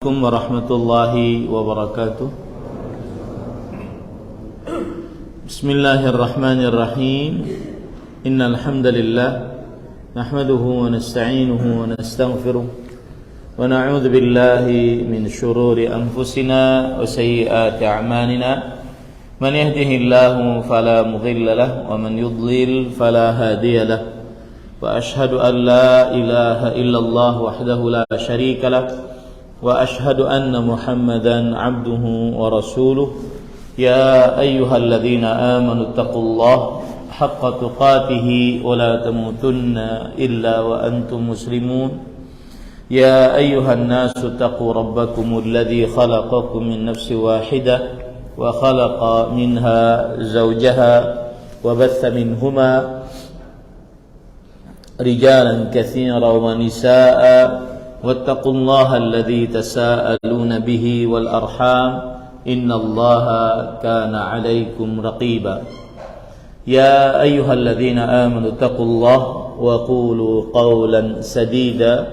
Assalamualaikum warahmatullahi wabarakatuh. Bismillahirrahmanirrahim. Innal hamdalillah nahmaduhu wa nasta'inuhu wa nastaghfiruh wa na'udzu billahi min shururi anfusina wa sayyiati a'malina. Man yahdihillahu fala mudilla lahu wa man yudlil fala hadiya lahu. Wa ashhadu an la ilaha illallah wahdahu la syarika lahu وأشهد أن محمدا عبده ورسوله يا أيها الذين آمنوا اتقوا الله حق تقاته ولا تموتن إلا وأنتم مسلمون يا أيها الناس اتقوا ربكم الذي خلقكم من نفس واحدة وخلق منها زوجها وبث منهما رجالا كثيرا ونساء واتقوا الله الذي تساءلون به والأرحام إن الله كان عليكم رقيبا يا أيها الذين آمنوا اتقوا الله وقولوا قولا سديدا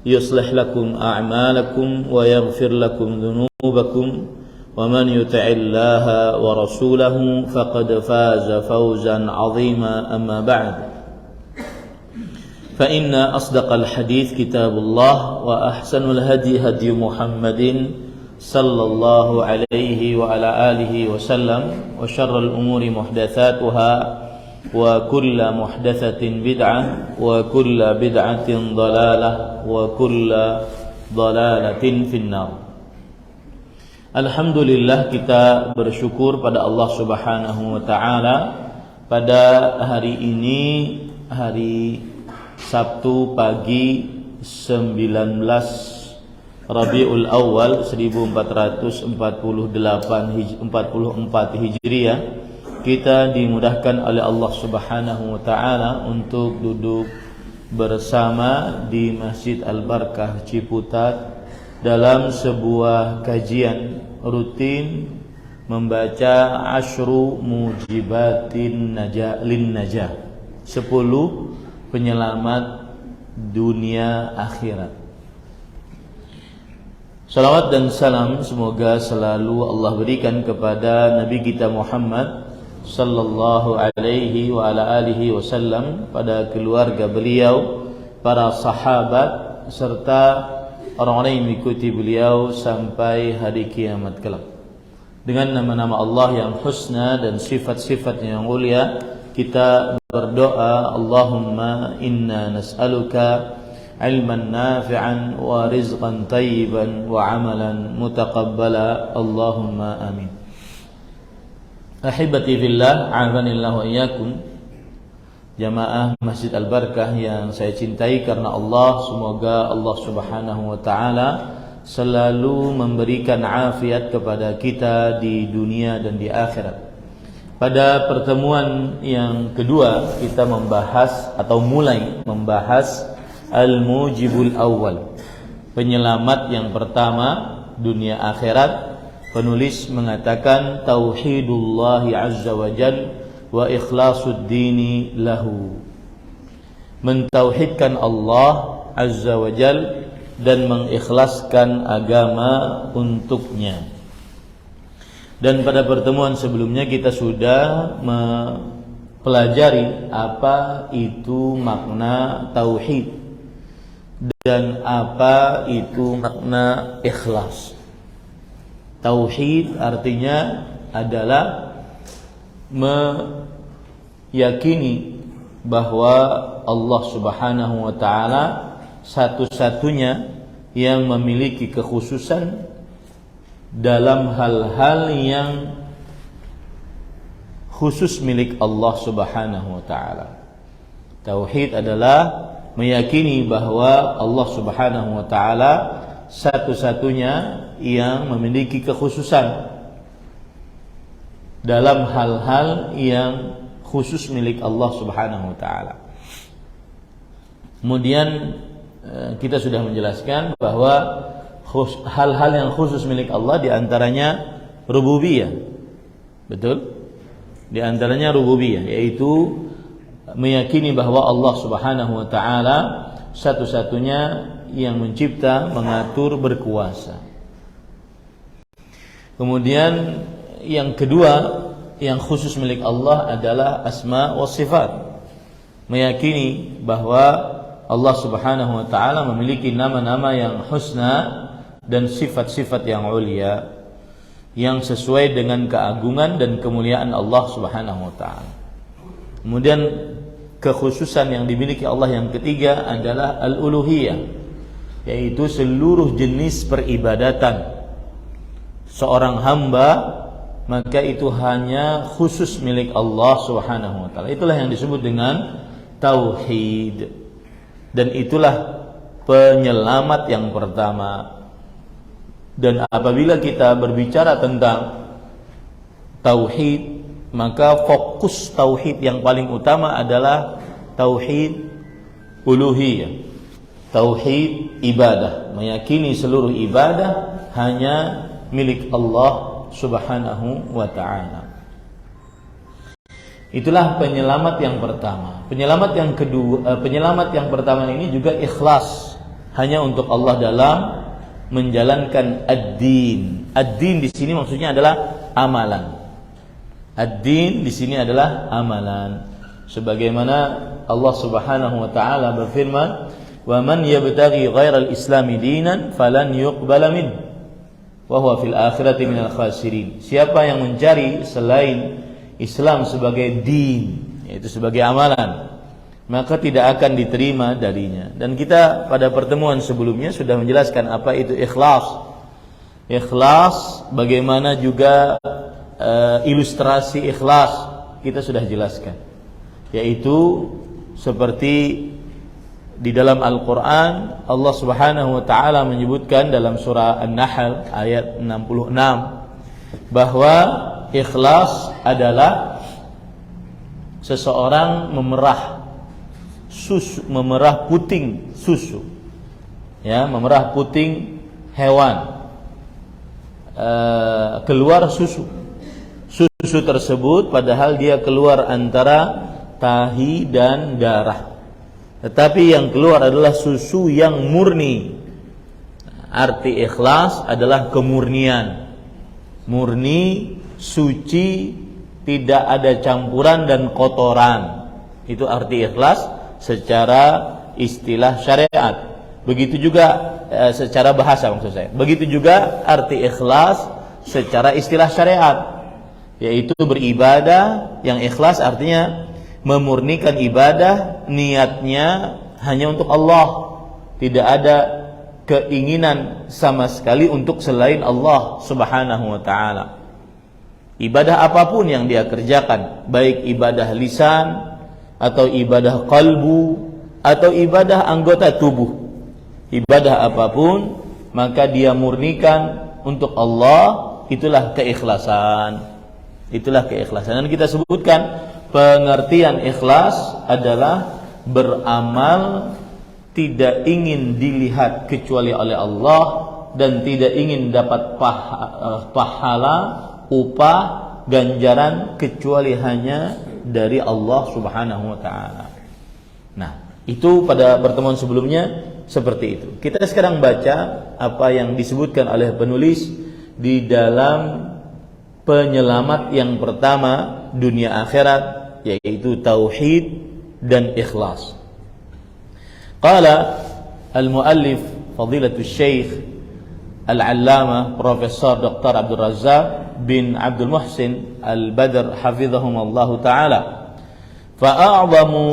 يصلح لكم أعمالكم ويغفر لكم ذنوبكم ومن يطع الله ورسوله فقد فاز فوزا عظيما أما بعد فإن أصدق الحديث كتاب الله وأحسن الهدي هدي محمد صلى الله عليه وعلى آله وسلم وشر الأمور محدثاتها وكل محدثة بدعة وكل بدعة ضلالة وكل ضلالة في النار. Alhamdulillah, kita bersyukur pada Allah Subhanahu wa taala pada hari ini, hari Sabtu pagi 19 Rabiul Awal 1444 Hijriah, kita dimudahkan oleh Allah Subhanahu wa taala untuk duduk bersama di Masjid Al-Barkah Ciputat dalam sebuah kajian rutin membaca Asyru Mujibatin Lin Najah, 10 penyelamat dunia akhirat. Salawat dan salam semoga selalu Allah berikan kepada Nabi kita Muhammad sallallahu alaihi wa ala alihi wasallam, pada keluarga beliau, para sahabat, serta orang-orang yang mengikuti beliau sampai hari kiamat kelak. Dengan nama-nama Allah yang husna dan sifat-sifatnya yang mulia, kita berdoa, Allahumma inna nas'aluka ilman nafi'an wa rizqan tayyiban wa amalan mutaqabbala, Allahumma amin. Ahibati fillah, a'azanillahu wa iyyakum, jamaah Masjid Al-Barkah yang saya cintai karena Allah, semoga Allah Subhanahu wa taala selalu memberikan afiat kepada kita di dunia dan di akhirat. Pada pertemuan yang kedua, kita membahas atau mulai membahas Al-Mujibul Awwal, penyelamat yang pertama dunia akhirat. Penulis mengatakan tauhidullah azza wa jal wa ikhlasuddini lahu, mentauhidkan Allah azza wa jal dan mengikhlaskan agama untuknya. Dan pada pertemuan sebelumnya kita sudah mempelajari apa itu makna tauhid dan apa itu makna ikhlas. Tauhid artinya adalah meyakini bahwa Allah Subhanahu wa taala satu-satunya yang memiliki kekhususan dalam hal-hal yang khusus milik Allah Subhanahu wa taala. Tauhid adalah meyakini bahwa Allah Subhanahu wa taala satu-satunya yang memiliki kekhususan dalam hal-hal yang khusus milik Allah Subhanahu wa taala. Kemudian kita sudah menjelaskan bahwa hal-hal yang khusus milik Allah diantaranya rububiyah, betul? Diantaranya rububiyah, yaitu meyakini bahwa Allah Subhanahu wa taala satu-satunya yang mencipta, mengatur, berkuasa. Kemudian yang kedua yang khusus milik Allah adalah asma wa sifat. Meyakini bahwa Allah Subhanahu wa taala memiliki nama-nama yang husna dan sifat-sifat yang ulia yang sesuai dengan keagungan dan kemuliaan Allah Subhanahu wa taala. Kemudian kekhususan yang dimiliki Allah yang ketiga adalah al-uluhiyah, yaitu seluruh jenis peribadatan seorang hamba maka itu hanya khusus milik Allah Subhanahu wa taala. Itulah yang disebut dengan tauhid. Dan itulah penyelamat yang pertama. Dan apabila kita berbicara tentang tauhid, maka fokus tauhid yang paling utama adalah tauhid uluhiyah, tauhid ibadah, meyakini seluruh ibadah hanya milik Allah Subhanahu wa ta'ala. Itulah penyelamat yang pertama. Penyelamat yang kedua, penyelamat yang pertama ini juga ikhlas, hanya untuk Allah dalam menjalankan ad-din. Ad-din di sini maksudnya adalah amalan. Ad-din di sini adalah amalan. Sebagaimana Allah Subhanahu wa ta'ala berfirman, "Wa man yabtaghi ghairal islami dinan falan yuqbala minhu wa huwa fil akhirati minal khasirin." Siapa yang mencari selain Islam sebagai din, yaitu sebagai amalan, maka tidak akan diterima darinya. Dan kita pada pertemuan sebelumnya sudah menjelaskan apa itu ikhlas. Ikhlas, bagaimana juga ilustrasi ikhlas kita sudah jelaskan, yaitu seperti di dalam Al-Quran Allah Subhanahu wa ta'ala menyebutkan dalam surah An-Nahl ayat 66 bahwa ikhlas adalah seseorang memerah puting susu, ya, memerah puting hewan, keluar susu tersebut padahal dia keluar antara tahi dan darah, tetapi yang keluar adalah susu yang murni. Arti ikhlas adalah kemurnian, murni, suci, tidak ada campuran dan kotoran. Itu arti ikhlas secara istilah syariat. Begitu juga secara bahasa maksud saya. Begitu juga arti ikhlas secara istilah syariat, yaitu beribadah yang ikhlas artinya memurnikan ibadah, niatnya hanya untuk Allah, tidak ada keinginan sama sekali untuk selain Allah Subhanahu wa ta'ala. Ibadah apapun yang dia kerjakan, baik ibadah lisan atau ibadah kalbu atau ibadah anggota tubuh, ibadah apapun maka dia murnikan untuk Allah, itulah keikhlasan. Itulah keikhlasan. Dan kita sebutkan pengertian ikhlas adalah beramal tidak ingin dilihat kecuali oleh Allah dan tidak ingin dapat pahala, upah, ganjaran kecuali hanya dari Allah Subhanahu wa ta'ala. Nah, itu pada pertemuan sebelumnya seperti itu. Kita sekarang baca apa yang disebutkan oleh penulis di dalam penyelamat yang pertama dunia akhirat, yaitu tauhid dan ikhlas. Qala al-muallif fadilatul syekh al-allamah Profesor Dr. Abdul Razak bin Abdul Muhsin al-Badr hafizahumullah ta'ala, fa'a'zamu,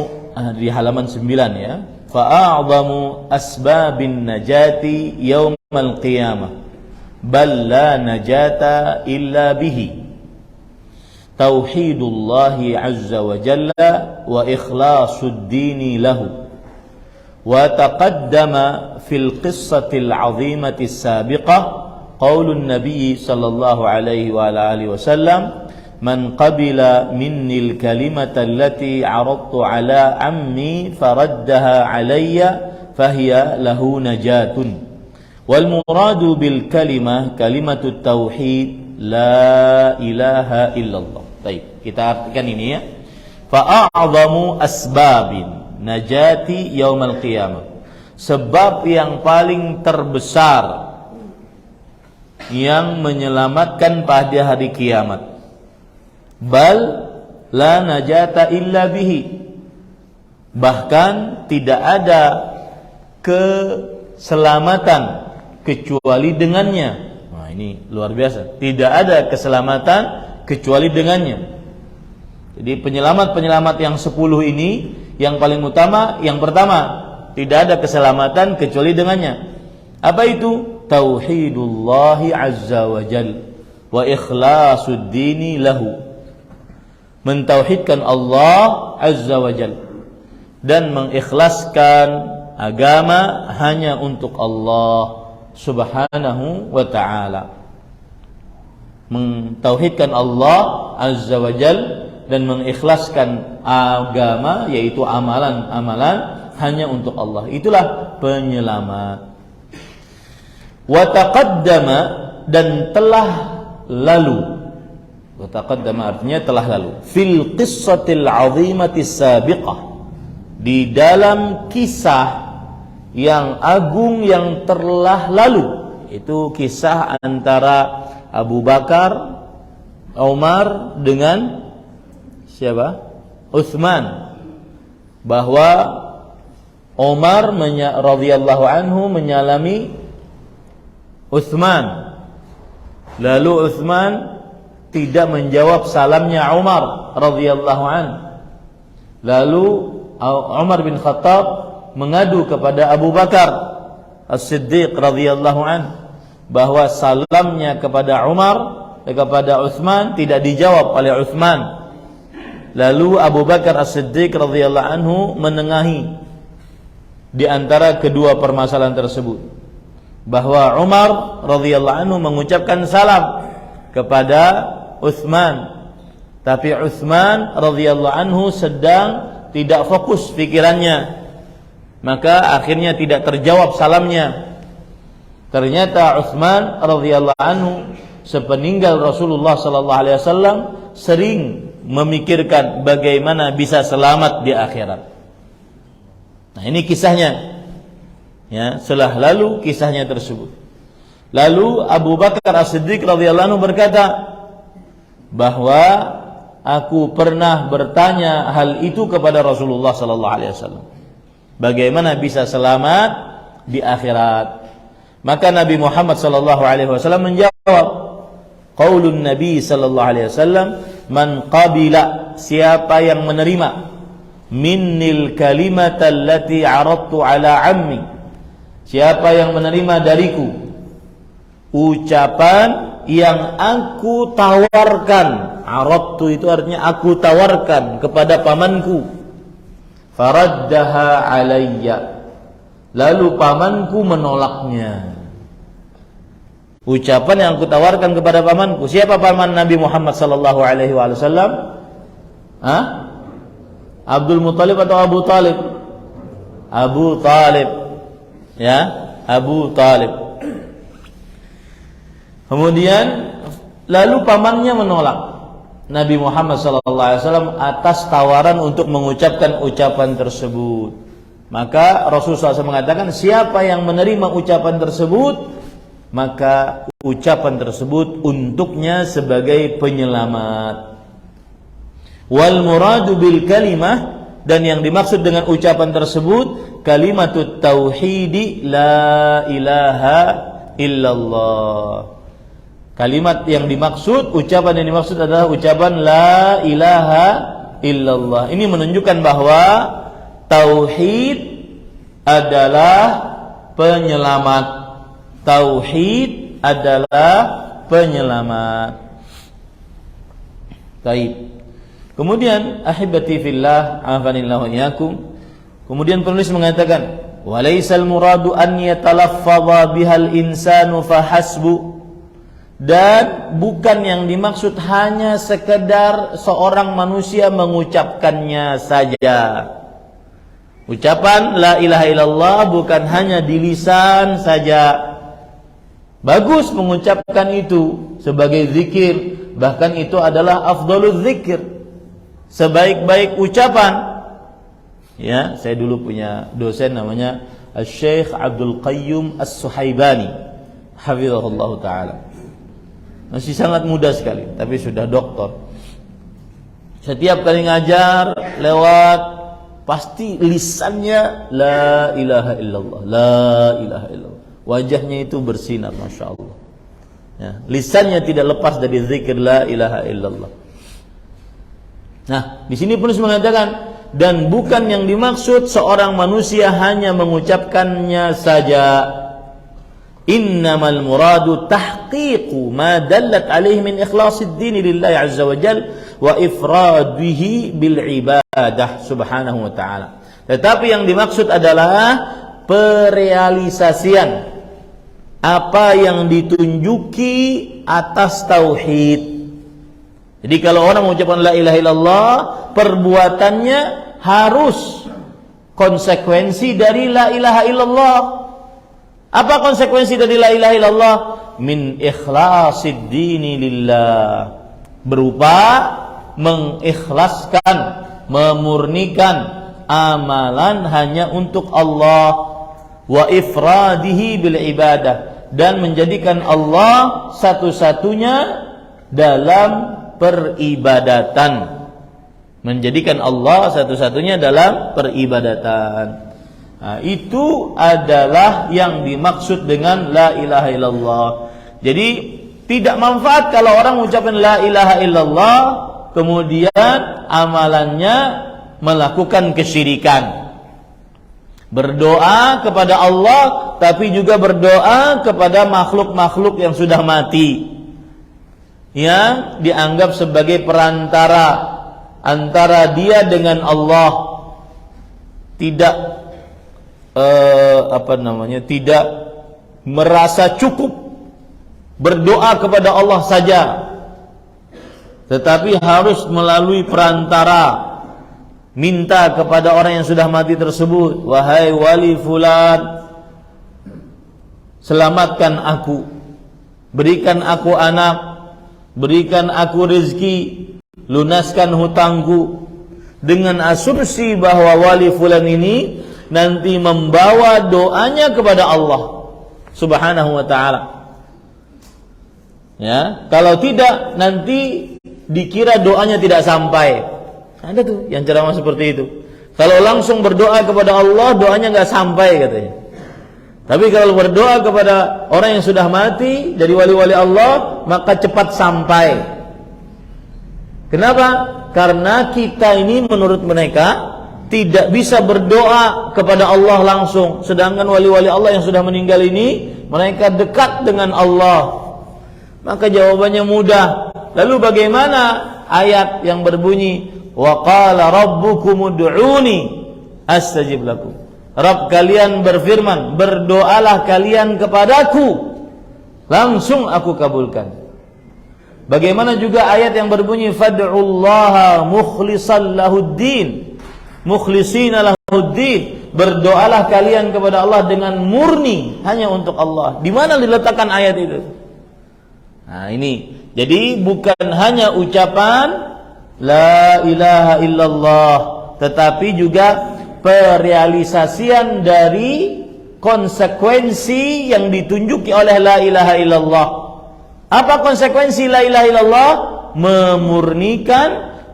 di halaman 9 ya, fa'a'zamu asbabin najati yaumal qiyamah bal la najata illa bihi tauhidullahi azza wa jalla wa ikhlasul dini lahu. Wa taqaddama fil qissatil azimati sabiqah qaulun nabiy sallallahu alaihi wa alihi wasallam, man qabila minnil kalimata allati aradtu ala ammi faraddaha alayya fahiya lahu najatun. Wal muradu bil kalimah kalimatut tauhid la ilaha illallah. Baik, kita artikan ini ya. Fa'a'zamu asbabin najati yaumal qiyamah. sebab yang paling terbesar yang menyelamatkan pada hari kiamat. Bal la najata illa bihi. Bahkan tidak ada keselamatan kecuali dengannya. Nah, ini luar biasa. Tidak ada keselamatan kecuali dengannya. Jadi penyelamat-penyelamat yang 10 ini, yang paling utama, yang pertama, tidak ada keselamatan kecuali dengannya. Apa itu? Tauhidullahi azza wa jal wa ikhlasud dini lahu. Mentauhidkan Allah azza wa jal dan mengikhlaskan agama hanya untuk Allah subhanahu wa ta'ala. Mentauhidkan Allah azza wa jal dan mengikhlaskan agama, yaitu amalan-amalan hanya untuk Allah. Itulah penyelamat. Wa taqaddama, dan telah lalu. Wa taqaddama artinya telah lalu. Fil qissatil 'azimati sabiqah, di dalam kisah yang agung yang telah lalu. Itu kisah antara Abu Bakar, Umar dengan siapa? Utsman. Bahwa Umar radhiyallahu anhu menyalami Utsman. Lalu Utsman tidak menjawab salamnya Umar radhiyallahu anhu. Lalu Umar bin Khattab mengadu kepada Abu Bakar As-Siddiq radhiyallahu anhu bahwa salamnya kepada kepada Utsman tidak dijawab oleh Utsman. Lalu Abu Bakar As-Siddiq radhiyallahu anhu menengahi di antara kedua permasalahan tersebut, bahwa Umar radhiyallahu anhu mengucapkan salam kepada Utsman, tapi Utsman radhiyallahu anhu sedang tidak fokus pikirannya, maka akhirnya tidak terjawab salamnya. Ternyata Utsman radhiyallahu anhu sepeninggal Rasulullah sallallahu alaihi wasallam sering memikirkan bagaimana bisa selamat di akhirat. Nah, ini kisahnya. Ya, setelah lalu kisahnya tersebut. Lalu Abu Bakar As-Siddiq radhiyallahu anhu berkata bahwa aku pernah bertanya hal itu kepada Rasulullah sallallahu alaihi wasallam. Bagaimana bisa selamat di akhirat? Maka Nabi Muhammad sallallahu alaihi wasallam menjawab, qaulun Nabi sallallahu alaihi wasallam, man qabila, siapa yang menerima, minnil kalimata allati aradtu ala ammi, siapa yang menerima dariku ucapan yang aku tawarkan. Aradtu itu artinya aku tawarkan kepada pamanku. Faraddaha alayya, lalu pamanku menolaknya. Ucapan yang aku tawarkan kepada pamanku. Siapa paman Nabi Muhammad sallallahu alaihi wasallam? Abdul Muthalib atau Abu Talib? Abu Talib. Ya, Abu Talib. Kemudian lalu pamannya menolak Nabi Muhammad SAW atas tawaran untuk mengucapkan ucapan tersebut. Maka Rasulullah SAW mengatakan, siapa yang menerima ucapan tersebut, maka ucapan tersebut untuknya sebagai penyelamat. Wal muradu bil kalimah, dan yang dimaksud dengan ucapan tersebut kalimatut tauhidi la ilaha illallah. Kalimat yang dimaksud, ucapan yang dimaksud adalah ucapan la ilaha illallah. Ini menunjukkan bahwa tauhid adalah penyelamat. Tauhid adalah penyelamat. Baik. Kemudian ahibati fillah, afanillahu iyyakum. Kemudian penulis mengatakan, walaisal muradu an yatalaffadha bihal insanu fahasbu, dan bukan yang dimaksud hanya sekedar seorang manusia mengucapkannya saja. Ucapan la ilaha illallah bukan hanya di lisan saja. Bagus mengucapkan itu sebagai zikir, bahkan itu adalah afdhaluz zikir, sebaik-baik ucapan. Ya, saya dulu punya dosen namanya Syekh Abdul Qayyum As-Suhaibani hafizahullah taala. Masih sangat muda sekali, tapi sudah doktor. Setiap kali ngajar lewat, pasti lisannya la ilaha illallah, la ilaha illallah. Wajahnya itu bersinar, masya Allah. Ya, lisannya tidak lepas dari zikir la ilaha illallah. Nah, di sini penulis mengatakan, dan bukan yang dimaksud seorang manusia hanya mengucapkannya saja. Innamal muradu tahqiqu ma dallat alaihi min ikhlasid din lillahi azza wa jal wa ifradihi bil ibadah subhanahu wa ta'ala. Tetapi yang dimaksud adalah perealisasian apa yang ditunjuki atas tauhid. Jadi kalau orang mengucapkan la ilaha illallah, perbuatannya harus konsekuensi dari la ilaha illallah. Apa konsekuensi dari la ilaha illallah? Min ikhlasid dini lillah, berupa mengikhlaskan, memurnikan amalan hanya untuk Allah, wa ifradihi bil ibadah, dan menjadikan Allah satu-satunya dalam peribadatan, menjadikan Allah satu-satunya dalam peribadatan. Nah, itu adalah yang dimaksud dengan la ilaha illallah. Jadi tidak manfaat kalau orang mengucapkan la ilaha illallah kemudian amalannya melakukan kesyirikan. Berdoa kepada Allah tapi juga berdoa kepada makhluk-makhluk yang sudah mati, yang dianggap sebagai perantara antara dia dengan Allah. Tidak tidak merasa cukup berdoa kepada Allah saja, tetapi harus melalui perantara, minta kepada orang yang sudah mati tersebut, wahai wali fulan, selamatkan aku, berikan aku anak, berikan aku rezeki, lunaskan hutangku, dengan asumsi bahwa wali fulan ini nanti membawa doanya kepada Allah subhanahu wa ta'ala. Ya, kalau tidak nanti dikira doanya tidak sampai. Ada tuh yang ceramah seperti itu. Kalau langsung berdoa kepada Allah, doanya nggak sampai katanya. Tapi kalau berdoa kepada orang yang sudah mati dari wali-wali Allah, maka cepat sampai. Kenapa? Karena kita ini menurut mereka tidak bisa berdoa kepada Allah langsung, sedangkan wali-wali Allah yang sudah meninggal ini mereka dekat dengan Allah. Maka jawabannya mudah. Lalu bagaimana ayat yang berbunyi wa qala rabbukum ud'uni astajib lakum? Rabb kalian berfirman, berdoalah kalian kepadaku, langsung aku kabulkan. Bagaimana juga ayat yang berbunyi fad'ullaha mukhlishan lahuddin, mukhlisina lahuddin, berdoalah kalian kepada Allah dengan murni hanya untuk Allah. Di mana diletakkan ayat itu? Nah, ini. Jadi bukan hanya ucapan la ilaha illallah, tetapi juga perealisasian dari konsekuensi yang ditunjuki oleh la ilaha illallah. Apa konsekuensi la ilaha illallah? Memurnikan,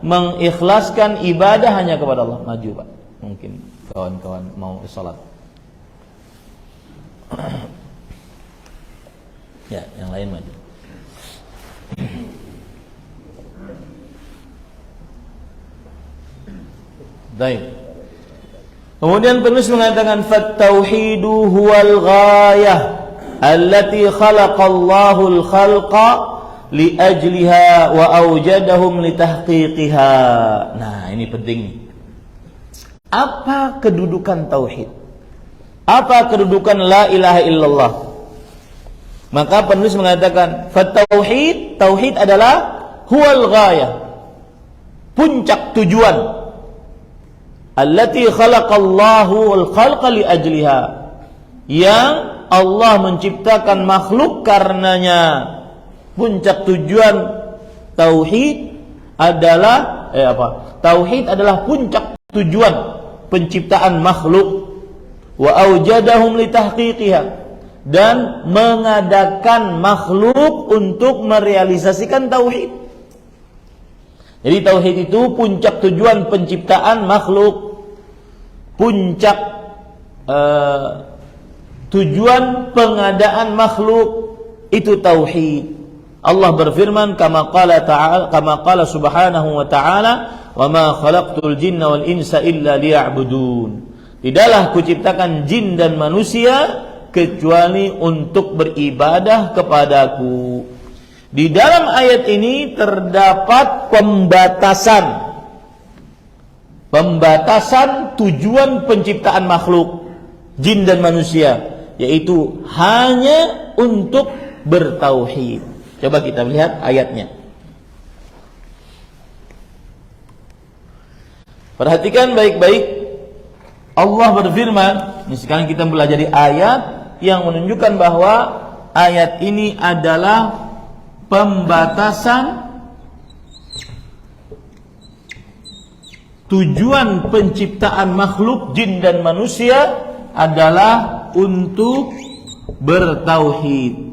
mengikhlaskan ibadah hanya kepada Allah. Maju Pak, mungkin kawan-kawan mau sholat. Ya, yang lain maju. Baik. Kemudian penulis mengatakan fat-tauhidu huwal ghayah allati khalaqallahu al-khalqa li ajliha wa awjadahum li tahqiqiha. Nah, ini penting nih. Apa kedudukan tauhid? Apa kedudukan la ilaha illallah? Maka penulis mengatakan fat-tauhid, tauhid adalah huwal ghayah, puncak tujuan. Allati khalaqallahu al-khalqa li ajliha, yang Allah menciptakan makhluk karenanya. Puncak tujuan tauhid adalah Tauhid adalah puncak tujuan penciptaan makhluk. wa aujadahum litahqiqiha, dan mengadakan makhluk untuk merealisasikan tauhid. Jadi tauhid itu puncak tujuan penciptaan makhluk, puncak tujuan pengadaan makhluk itu tauhid. Allah berfirman kama qala subhanahu wa ta'ala, wa ma khalaqtul jinna wal insa illa liya'budun. Tidaklah kuciptakan jin dan manusia kecuali untuk beribadah kepadaku. Di dalam ayat ini terdapat pembatasan tujuan penciptaan makhluk jin dan manusia, yaitu hanya untuk bertauhid. Coba kita lihat ayatnya. Perhatikan baik-baik. Allah berfirman, ini sekarang kita belajar ayat yang menunjukkan bahwa ayat ini adalah pembatasan tujuan penciptaan makhluk jin dan manusia adalah untuk bertauhid.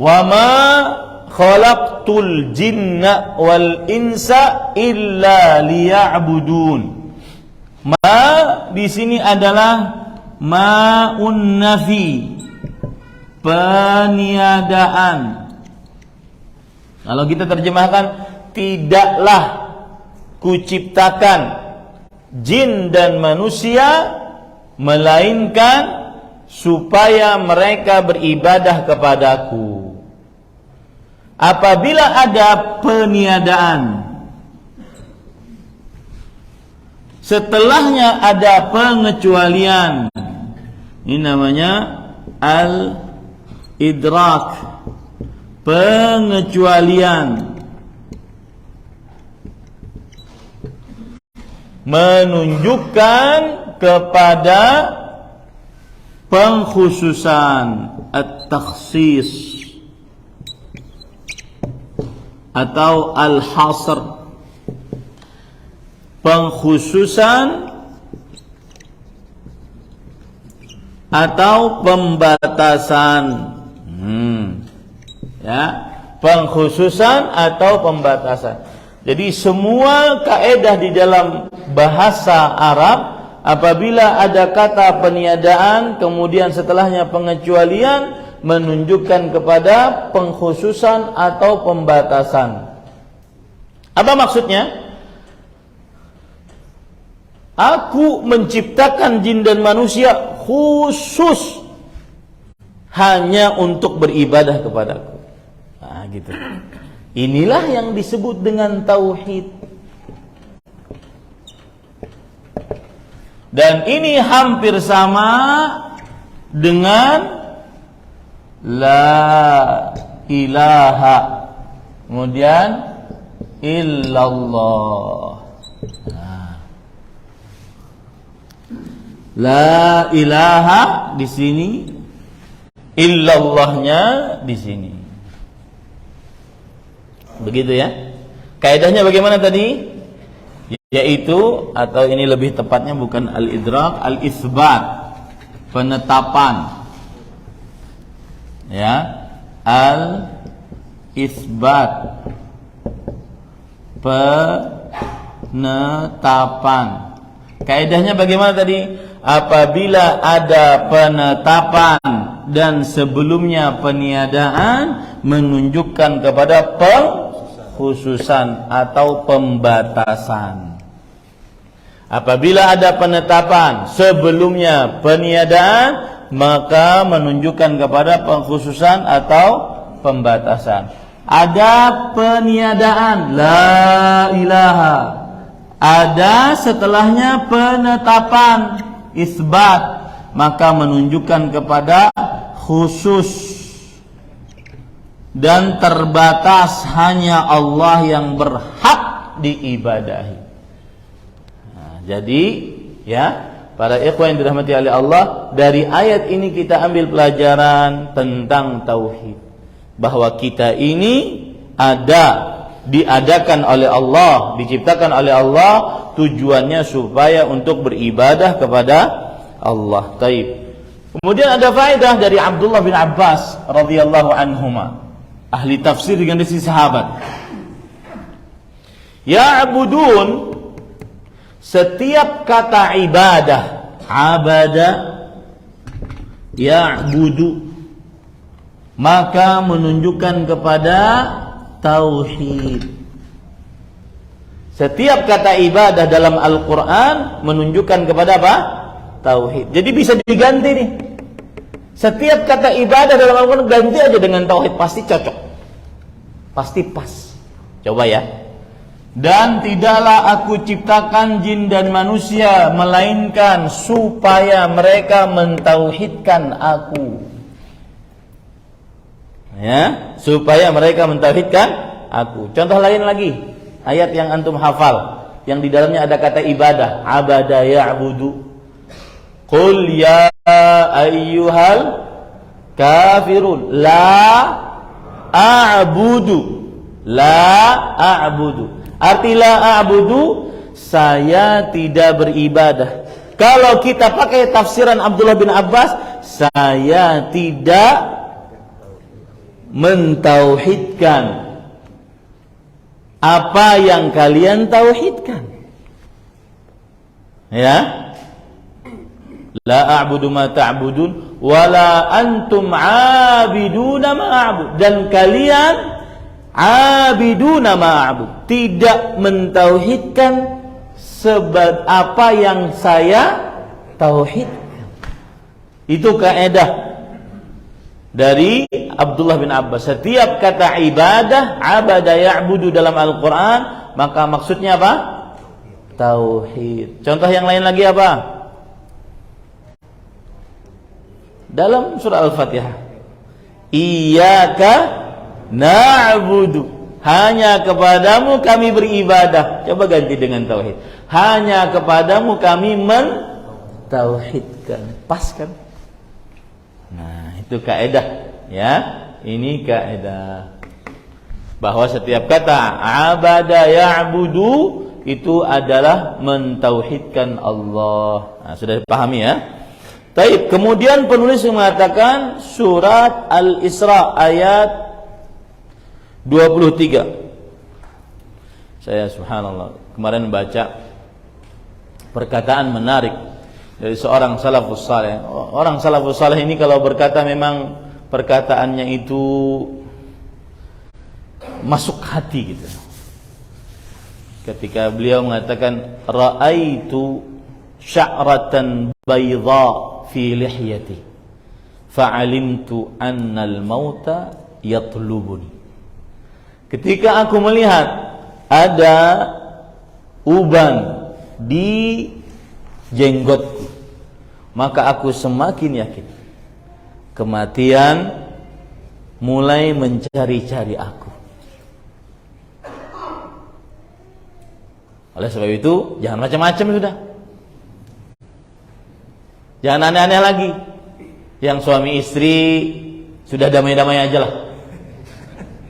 Wa ma khalaqtul jinna wal insa illa liya'budun. Ma di sini adalah ma'un nafi, peniadaan. Kalau kita terjemahkan, tidaklah kuciptakan jin dan manusia melainkan supaya mereka beribadah kepadaku. Apabila ada peniadaan, setelahnya ada pengecualian, ini namanya al-idrak, pengecualian, menunjukkan kepada pengkhususan, at-takhsis atau al-hasr, pengkhususan atau pembatasan. Ya, pengkhususan atau pembatasan. Jadi semua kaedah di dalam bahasa Arab, apabila ada kata peniadaan kemudian setelahnya pengecualian, menunjukkan kepada pengkhususan atau pembatasan. Apa maksudnya? Aku menciptakan jin dan manusia khusus hanya untuk beribadah kepadaku. Nah, gitu. Inilah yang disebut dengan tauhid. Dan ini hampir sama dengan la ilaha, kemudian illallah. La ilaha di sini, illallahnya di sini. Begitu ya. Kaidahnya bagaimana tadi? Yaitu, atau ini lebih tepatnya bukan al-idrak, al-isbat, penetapan. Ya, al-isbat, penetapan. Kaidahnya bagaimana tadi? Apabila ada penetapan dan sebelumnya peniadaan, menunjukkan kepada pengkhususan atau pembatasan. Apabila ada penetapan sebelumnya peniadaan, maka menunjukkan kepada pengkhususan atau pembatasan. Ada peniadaan la ilaha, ada setelahnya penetapan isbat, maka menunjukkan kepada khusus dan terbatas, hanya Allah yang berhak diibadahi. Nah, jadi ya, Para ikhwan yang dirahmati oleh Allah, dari ayat ini kita ambil pelajaran tentang tauhid. Bahwa kita ini diadakan oleh Allah, diciptakan oleh Allah, tujuannya supaya untuk beribadah kepada Allah. Taib. Kemudian ada faedah dari Abdullah bin Abbas radhiyallahu anhuma, ahli tafsir dengan si sahabat. Ya'budun, setiap kata ibadah, abada ya'budu, maka menunjukkan kepada tauhid. Setiap kata ibadah dalam Al-Quran menunjukkan kepada apa? Tauhid. Jadi bisa diganti nih. Setiap kata ibadah dalam Al-Quran ganti aja dengan tauhid, pasti cocok, pasti pas. Coba ya. Dan tidaklah aku ciptakan jin dan manusia melainkan supaya mereka mentauhidkan aku. Ya, supaya mereka mentauhidkan aku. Contoh lain lagi, ayat yang antum hafal, yang di dalamnya ada kata ibadah, abada ya'budu. Qul ya ayyuhal kafirun la a'budu. La a'budu. Arti la a'budu, saya tidak beribadah. Kalau kita pakai tafsiran Abdullah bin Abbas, saya tidak mentauhidkan apa yang kalian tauhidkan. Ya. La a'budu ma ta'budun wala antum 'abiduna ma a'bud, dan kalian abiduna ma'abud, tidak mentauhidkan sebab apa yang saya tauhidkan. Itu kaidah dari Abdullah bin Abbas. Setiap kata ibadah, abada ya'budu dalam Al-Quran, maka maksudnya apa? Tauhid. Contoh yang lain lagi apa? Dalam surah Al-Fatihah, Iyyaka na'budu, hanya kepadamu kami beribadah. Coba ganti dengan tauhid, hanya kepadamu kami mentauhidkan. Pas kan? Nah, itu kaidah ya. Ini kaidah bahwa setiap kata abada ya'budu itu adalah mentauhidkan Allah. Nah, sudah dipahami ya? Taib. Kemudian penulis mengatakan surat Al-Isra ayat 23. Saya subhanallah kemarin baca perkataan menarik dari seorang salafus saleh. Orang salafus saleh ini kalau berkata memang perkataannya itu masuk hati gitu. Ketika beliau mengatakan ra'aitu sya'ratan baydha fi lihyati fa'alimtu annal mauta yatlubuni. Ketika aku melihat ada uban di jenggotku, maka aku semakin yakin kematian mulai mencari-cari aku. Oleh sebab itu, jangan macam-macam sudah. Jangan aneh-aneh lagi. Yang suami istri sudah damai-damai aja lah.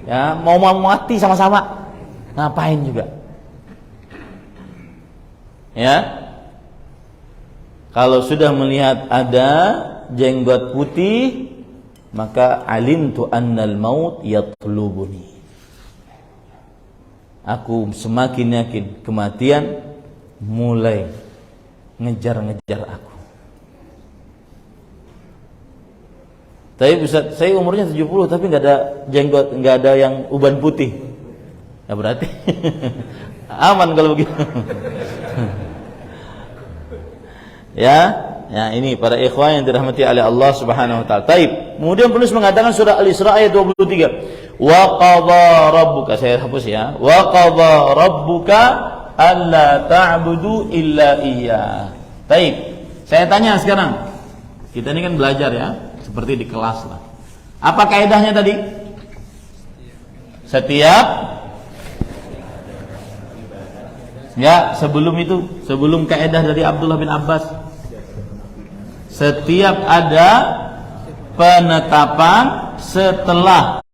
Ya, mau mati sama-sama, ngapain juga? Ya, kalau sudah melihat ada jenggot putih, maka alimtu annal maut yatlubuni. Aku semakin yakin kematian mulai ngejar-ngejar aku. Tapi Ustaz, saya umurnya 70 tapi nggak ada jenggot, nggak ada yang uban putih. Ya berarti aman kalau begitu. Ya, ini para ikhwan yang dirahmati oleh Allah Subhanahu wa taala. Taib. Kemudian penulis mengatakan surah Al-Isra ayat 23. Wa qadha rabbuka, saya hapus ya. Wa qadha rabbuka alla ta'budu illa iyyah. Taib. Saya tanya sekarang. Kita ini kan belajar ya. Seperti di kelas lah. Apa kaidahnya tadi? Setiap ya, sebelum itu, sebelum kaidah dari Abdullah bin Abbas. Setiap ada penetapan setelah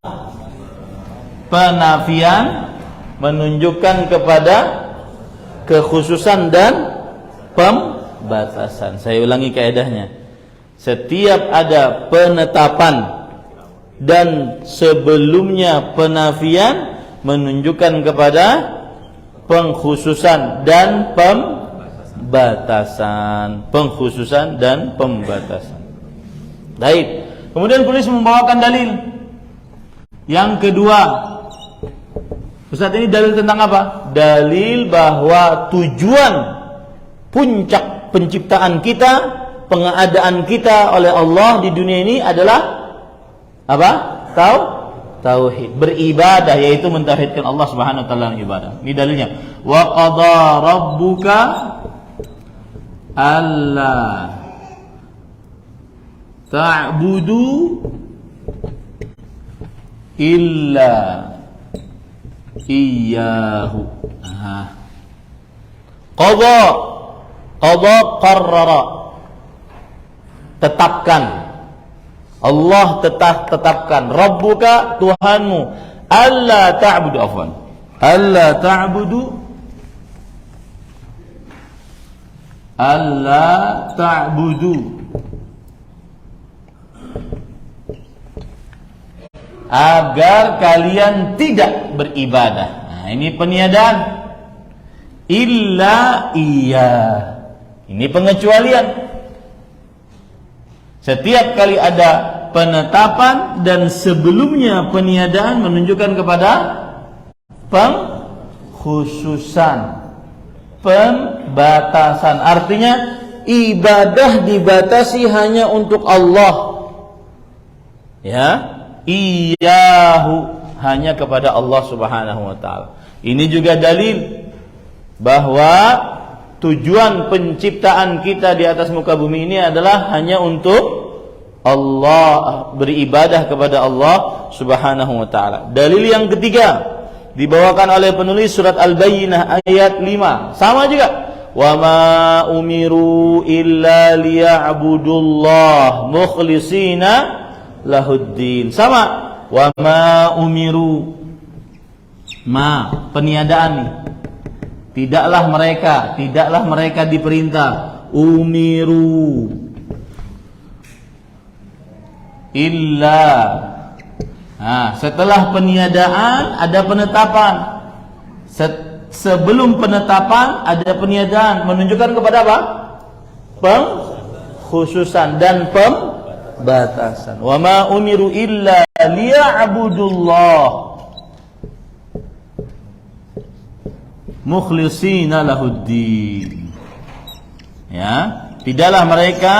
penafian menunjukkan kepada kekhususan dan pembatasan. Saya ulangi kaidahnya. Setiap ada penetapan dan sebelumnya penafian menunjukkan kepada pengkhususan dan pembatasan. Pengkhususan dan pembatasan. Baik. Kemudian penulis membawakan dalil. Yang kedua, Ustaz, ini dalil tentang apa? Dalil bahwa tujuan puncak penciptaan kita, pengadaan kita oleh Allah di dunia ini adalah apa? Tauhid, beribadah, yaitu mentauhidkan Allah Subhanahu wa taala dalam ibadah. Ini dalilnya. Wa qada rabbuka alla ta'budu illa iyyahu. Qada qarrara, tetapkan. Allah tetapkan, Rabbuka, Tuhanmu, alla ta'budu agar kalian tidak beribadah. Nah, ini peniadaan. Illa iya. Ini pengecualian. Setiap kali ada penetapan dan sebelumnya peniadaan menunjukkan kepada pengkhususan, pembatasan. Artinya ibadah dibatasi hanya untuk Allah. Ya, iyahu, hanya kepada Allah Subhanahu wa taala. Ini juga dalil bahwa tujuan penciptaan kita di atas muka bumi ini adalah hanya untuk Allah, beribadah kepada Allah Subhanahu wa taala. Dalil yang ketiga dibawakan oleh penulis surat Al-Bayyinah ayat 5. Sama juga. Wa ma umiru illa liya'budullah mukhlishina lahuddin. Sama. Wa ma umiru, ma peniadaan nih. Tidaklah mereka diperintah, umiru illa. Nah, setelah peniadaan ada penetapan. Sebelum penetapan ada peniadaan, menunjukkan kepada apa? Pengkhususan dan pembatasan. Wa ma umiru illa liya'budullah mukhlishina lahuddin. Ya, tidaklah mereka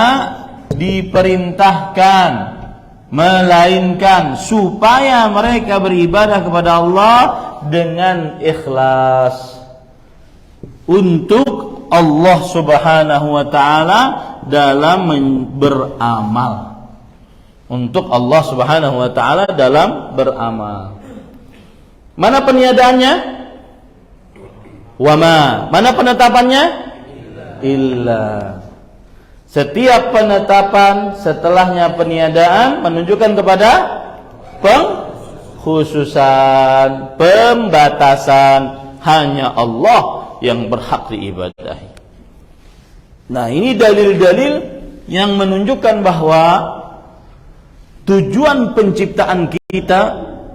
diperintahkan melainkan supaya mereka beribadah kepada Allah dengan ikhlas untuk Allah Subhanahu wa taala dalam beramal. Untuk Allah Subhanahu wa taala dalam beramal. Mana peniadaannya? Wama. Mana penetapannya? Illa. Setiap penetapan setelahnya peniadaan menunjukkan kepada pengkhususan, pembatasan. Hanya Allah yang berhak diibadahi. Nah, ini dalil-dalil yang menunjukkan bahwa tujuan penciptaan kita,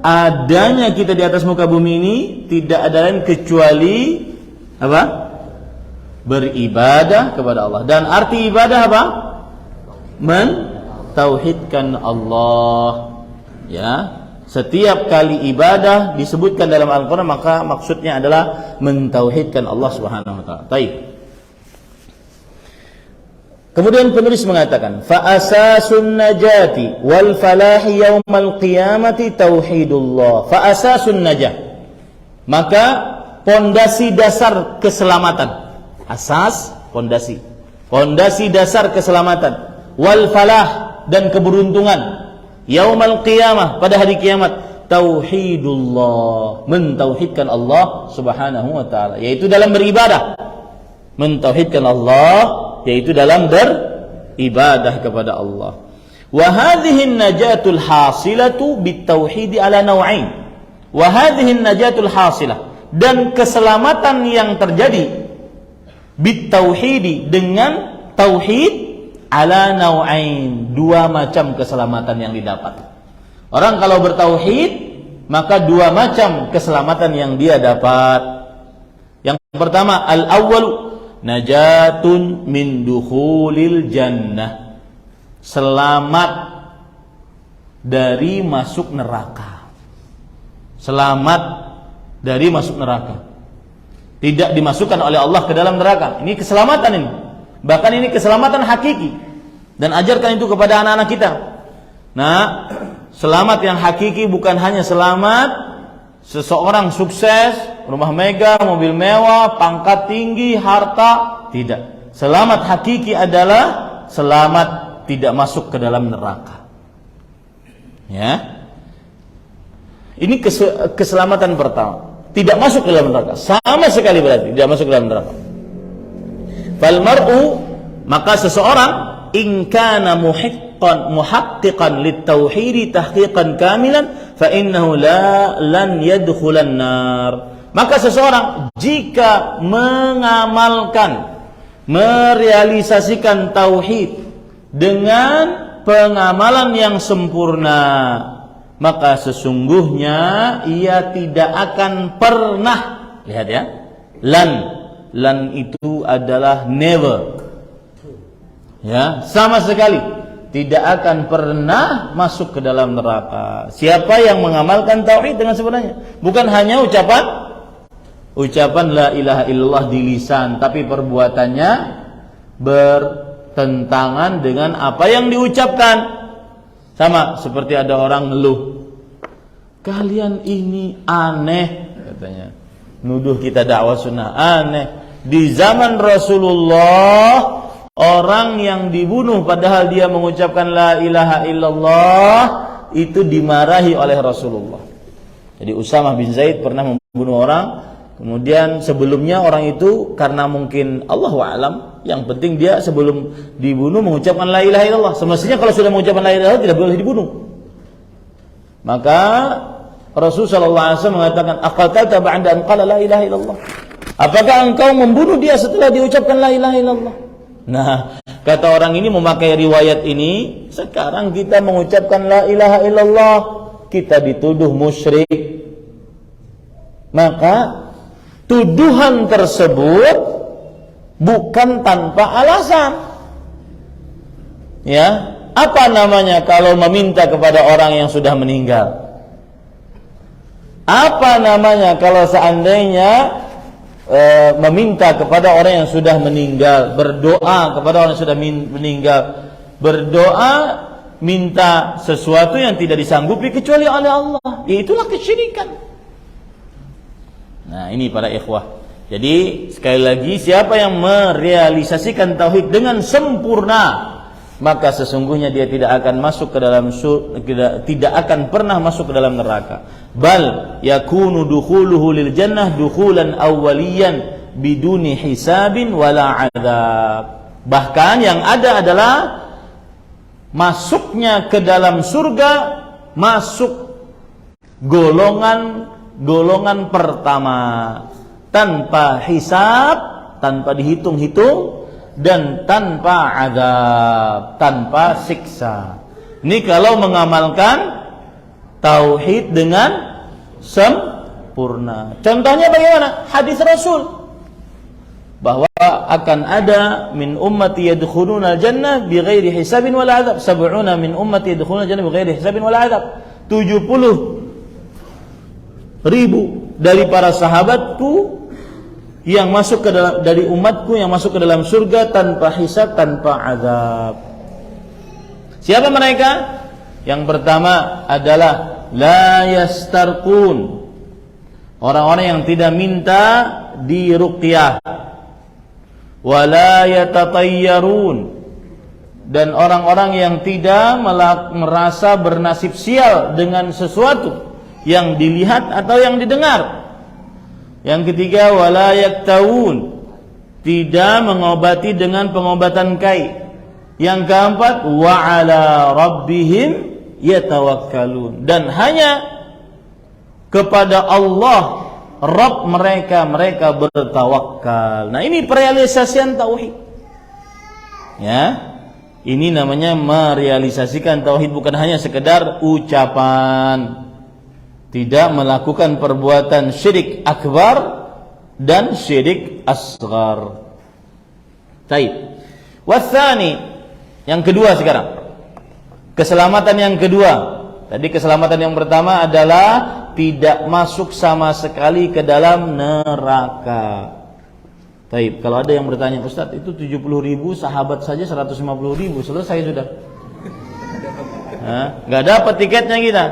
adanya kita di atas muka bumi ini tidak ada lain kecuali apa? Beribadah kepada Allah. Dan arti ibadah apa? Mentauhidkan Allah. Ya, setiap kali ibadah disebutkan dalam Al-Quran maka maksudnya adalah mentauhidkan Allah Subhanahu wa taala. Baik. Kemudian penulis mengatakan, fa asasun najati wal falahi yaumal qiyamati tauhidullah. Fa asasun najah. Maka pondasi dasar keselamatan. Asas, pondasi. Pondasi dasar keselamatan. Wal falah, dan keberuntungan. Yaumal qiyamah, pada hari kiamat. Tauhidullah, mentauhidkan Allah Subhanahu wa taala, yaitu dalam beribadah. Mentauhidkan Allah, yaitu dalam beribadah kepada Allah. Wa hadhihi najatul hasilatu bitauhid ala naw'ain. Wa hadhihi najatul hasilah, dan keselamatan yang terjadi bitauhid dengan tauhid ala naw'ain, dua macam keselamatan yang didapat. Orang kalau bertauhid, maka dua macam keselamatan yang dia dapat. Yang pertama, al-awwal najatun min dukhulil jannah, selamat dari masuk neraka. Selamat dari masuk neraka, tidak dimasukkan oleh Allah ke dalam neraka. Ini keselamatan ini. Bahkan ini keselamatan hakiki. Dan ajarkan itu kepada anak-anak kita. Nah, selamat yang hakiki bukan hanya selamat seseorang sukses, rumah megah, mobil mewah, pangkat tinggi, harta. Tidak. Selamat hakiki adalah selamat tidak masuk ke dalam neraka. Ya. Ini keselamatan pertama. Tidak masuk ke dalam neraka. Sama sekali berarti tidak masuk ke dalam neraka. Fal mar'u, maka seseorang in kana muhaqqiqan lit-tauhid tahqiqan kamilan fa innahu lan yadkhulan nar. Maka seseorang jika mengamalkan, merealisasikan tauhid dengan pengamalan yang sempurna, maka sesungguhnya ia tidak akan pernah, lihat ya, lan itu adalah never, ya, sama sekali tidak akan pernah masuk ke dalam neraka. Siapa yang mengamalkan tauhid dengan sebenarnya, bukan hanya ucapan la ilaha illallah di lisan, tapi perbuatannya bertentangan dengan apa yang diucapkan. Sama seperti ada orang ngeluh, kalian ini aneh, katanya, nuduh kita dakwah sunnah aneh. Di zaman Rasulullah, orang yang dibunuh padahal dia mengucapkan la ilaha illallah itu dimarahi oleh Rasulullah. Jadi Usamah bin Zaid pernah membunuh orang, kemudian sebelumnya orang itu karena mungkin Allahu a'lam, yang penting dia sebelum dibunuh mengucapkan la ilaha illallah. Semestinya kalau sudah mengucapkan la ilaha illallah tidak boleh dibunuh. Maka Rasulullah SAW mengatakan, aqatalta ba'da an qala la ilaha illallah. Apakah engkau membunuh dia setelah diucapkan la ilaha illallah? Nah, kata orang ini memakai riwayat ini, sekarang kita mengucapkan la ilaha illallah, kita dituduh musyrik. Maka tuduhan tersebut bukan tanpa alasan. Ya, apa namanya kalau meminta kepada orang yang sudah meninggal? Apa namanya kalau seandainya meminta kepada orang yang sudah meninggal, berdoa kepada orang yang sudah meninggal, berdoa minta sesuatu yang tidak disanggupi kecuali oleh Allah? Itulah kesyirikan. Nah, ini para ikhwah. Jadi sekali lagi, siapa yang merealisasikan tauhid dengan sempurna, maka sesungguhnya dia tidak akan masuk ke dalam tidak akan pernah masuk ke dalam neraka. Bal yakunu dukhuluhu lil jannah dukhulan awwaliyan biduni hisabin wala adzab. Bahkan yang ada adalah masuknya ke dalam surga, masuk golongan pertama tanpa hisab, tanpa dihitung-hitung, dan tanpa azab, tanpa siksa. Ini kalau mengamalkan tauhid dengan sempurna. Contohnya bagaimana? Hadis Rasul bahwa akan ada min ummati yadkhuluna al-jannah bighairi hisabin wala azab. 70 min ummati yadkhuluna al-jannah bighairi hisabin wala azab. 70.000 dari para sahabatku yang masuk ke dalam, dari umatku yang masuk ke dalam surga tanpa hisab, tanpa azab. Siapa mereka? Yang pertama adalah la yastarqun, orang-orang yang tidak minta diruqyah, wala yatatayyarun, dan orang-orang yang tidak merasa bernasib sial dengan sesuatu yang dilihat atau yang didengar. Yang ketiga, wala yaktawun, tidak mengobati dengan pengobatan kai. Yang keempat, wa 'ala rabbihim yatawakkalun, dan hanya kepada Allah Rabb mereka bertawakal. Nah, ini perealisasian tauhid. Ya. Ini namanya merealisasikan tauhid, bukan hanya sekedar ucapan. Tidak melakukan perbuatan syirik akbar dan syirik asghar. Baik. Watsani, yang kedua sekarang. Keselamatan yang kedua. Tadi keselamatan yang pertama adalah tidak masuk sama sekali ke dalam neraka. Baik, kalau ada yang bertanya, Ustadz itu 70.000 sahabat saja 150.000, selesai sudah. Nggak dapat tiketnya kita.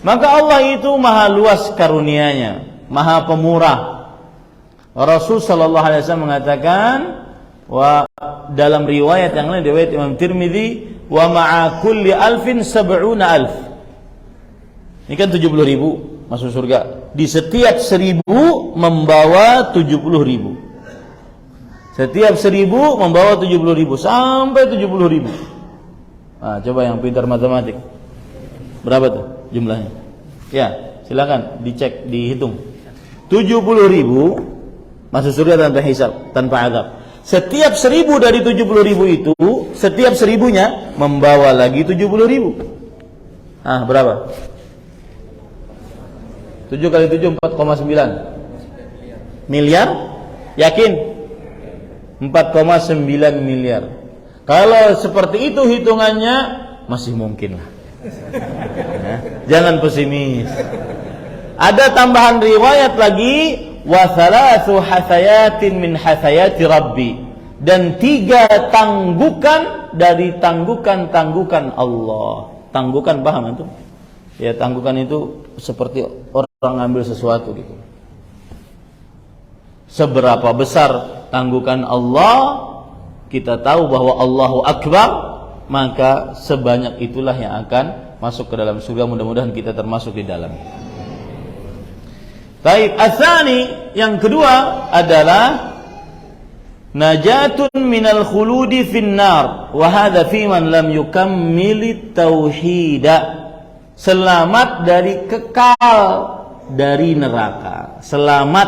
Maka Allah itu maha luas karunianya, maha pemurah. Rasul sallallahu alaihi wasallam mengatakan, dalam riwayat yang lain, riwayat Imam Tirmidzi, wa ma'a kulli alfin sab'una alf. Ini kan 70.000 masuk surga. Di setiap 1.000 membawa 70.000. Setiap 1.000 membawa 70.000 sampai 70.000. Nah, coba yang pintar matematik. Berapa tuh jumlahnya? Ya, silakan dicek, dihitung. 70.000 masuk surga tanpa hisab, tanpa azab. Setiap 1.000 dari 70.000 itu, setiap 1.000-nya membawa lagi 70.000. Ah, berapa? 7 kali 7 4,9 miliar. Yakin? 4,9 miliar. Kalau seperti itu hitungannya masih mungkin lah. Ya, jangan pesimis. Ada tambahan riwayat lagi, wa thalathu hathayatin min hathayati rabbi, dan 3 tanggukan dari tanggukan Allah. Tanggukan paham itu? Ya, tanggukan itu seperti orang ngambil sesuatu gitu. Seberapa besar tanggukan Allah, kita tahu bahwa Allahu Akbar, maka sebanyak itulah yang akan masuk ke dalam surga. Mudah-mudahan kita termasuk di dalam. Baik, atsani, yang kedua adalah najatun minal khuludi finnar, wa hadza fi man lam yukammilit tauhida. Selamat dari kekal dari neraka. Selamat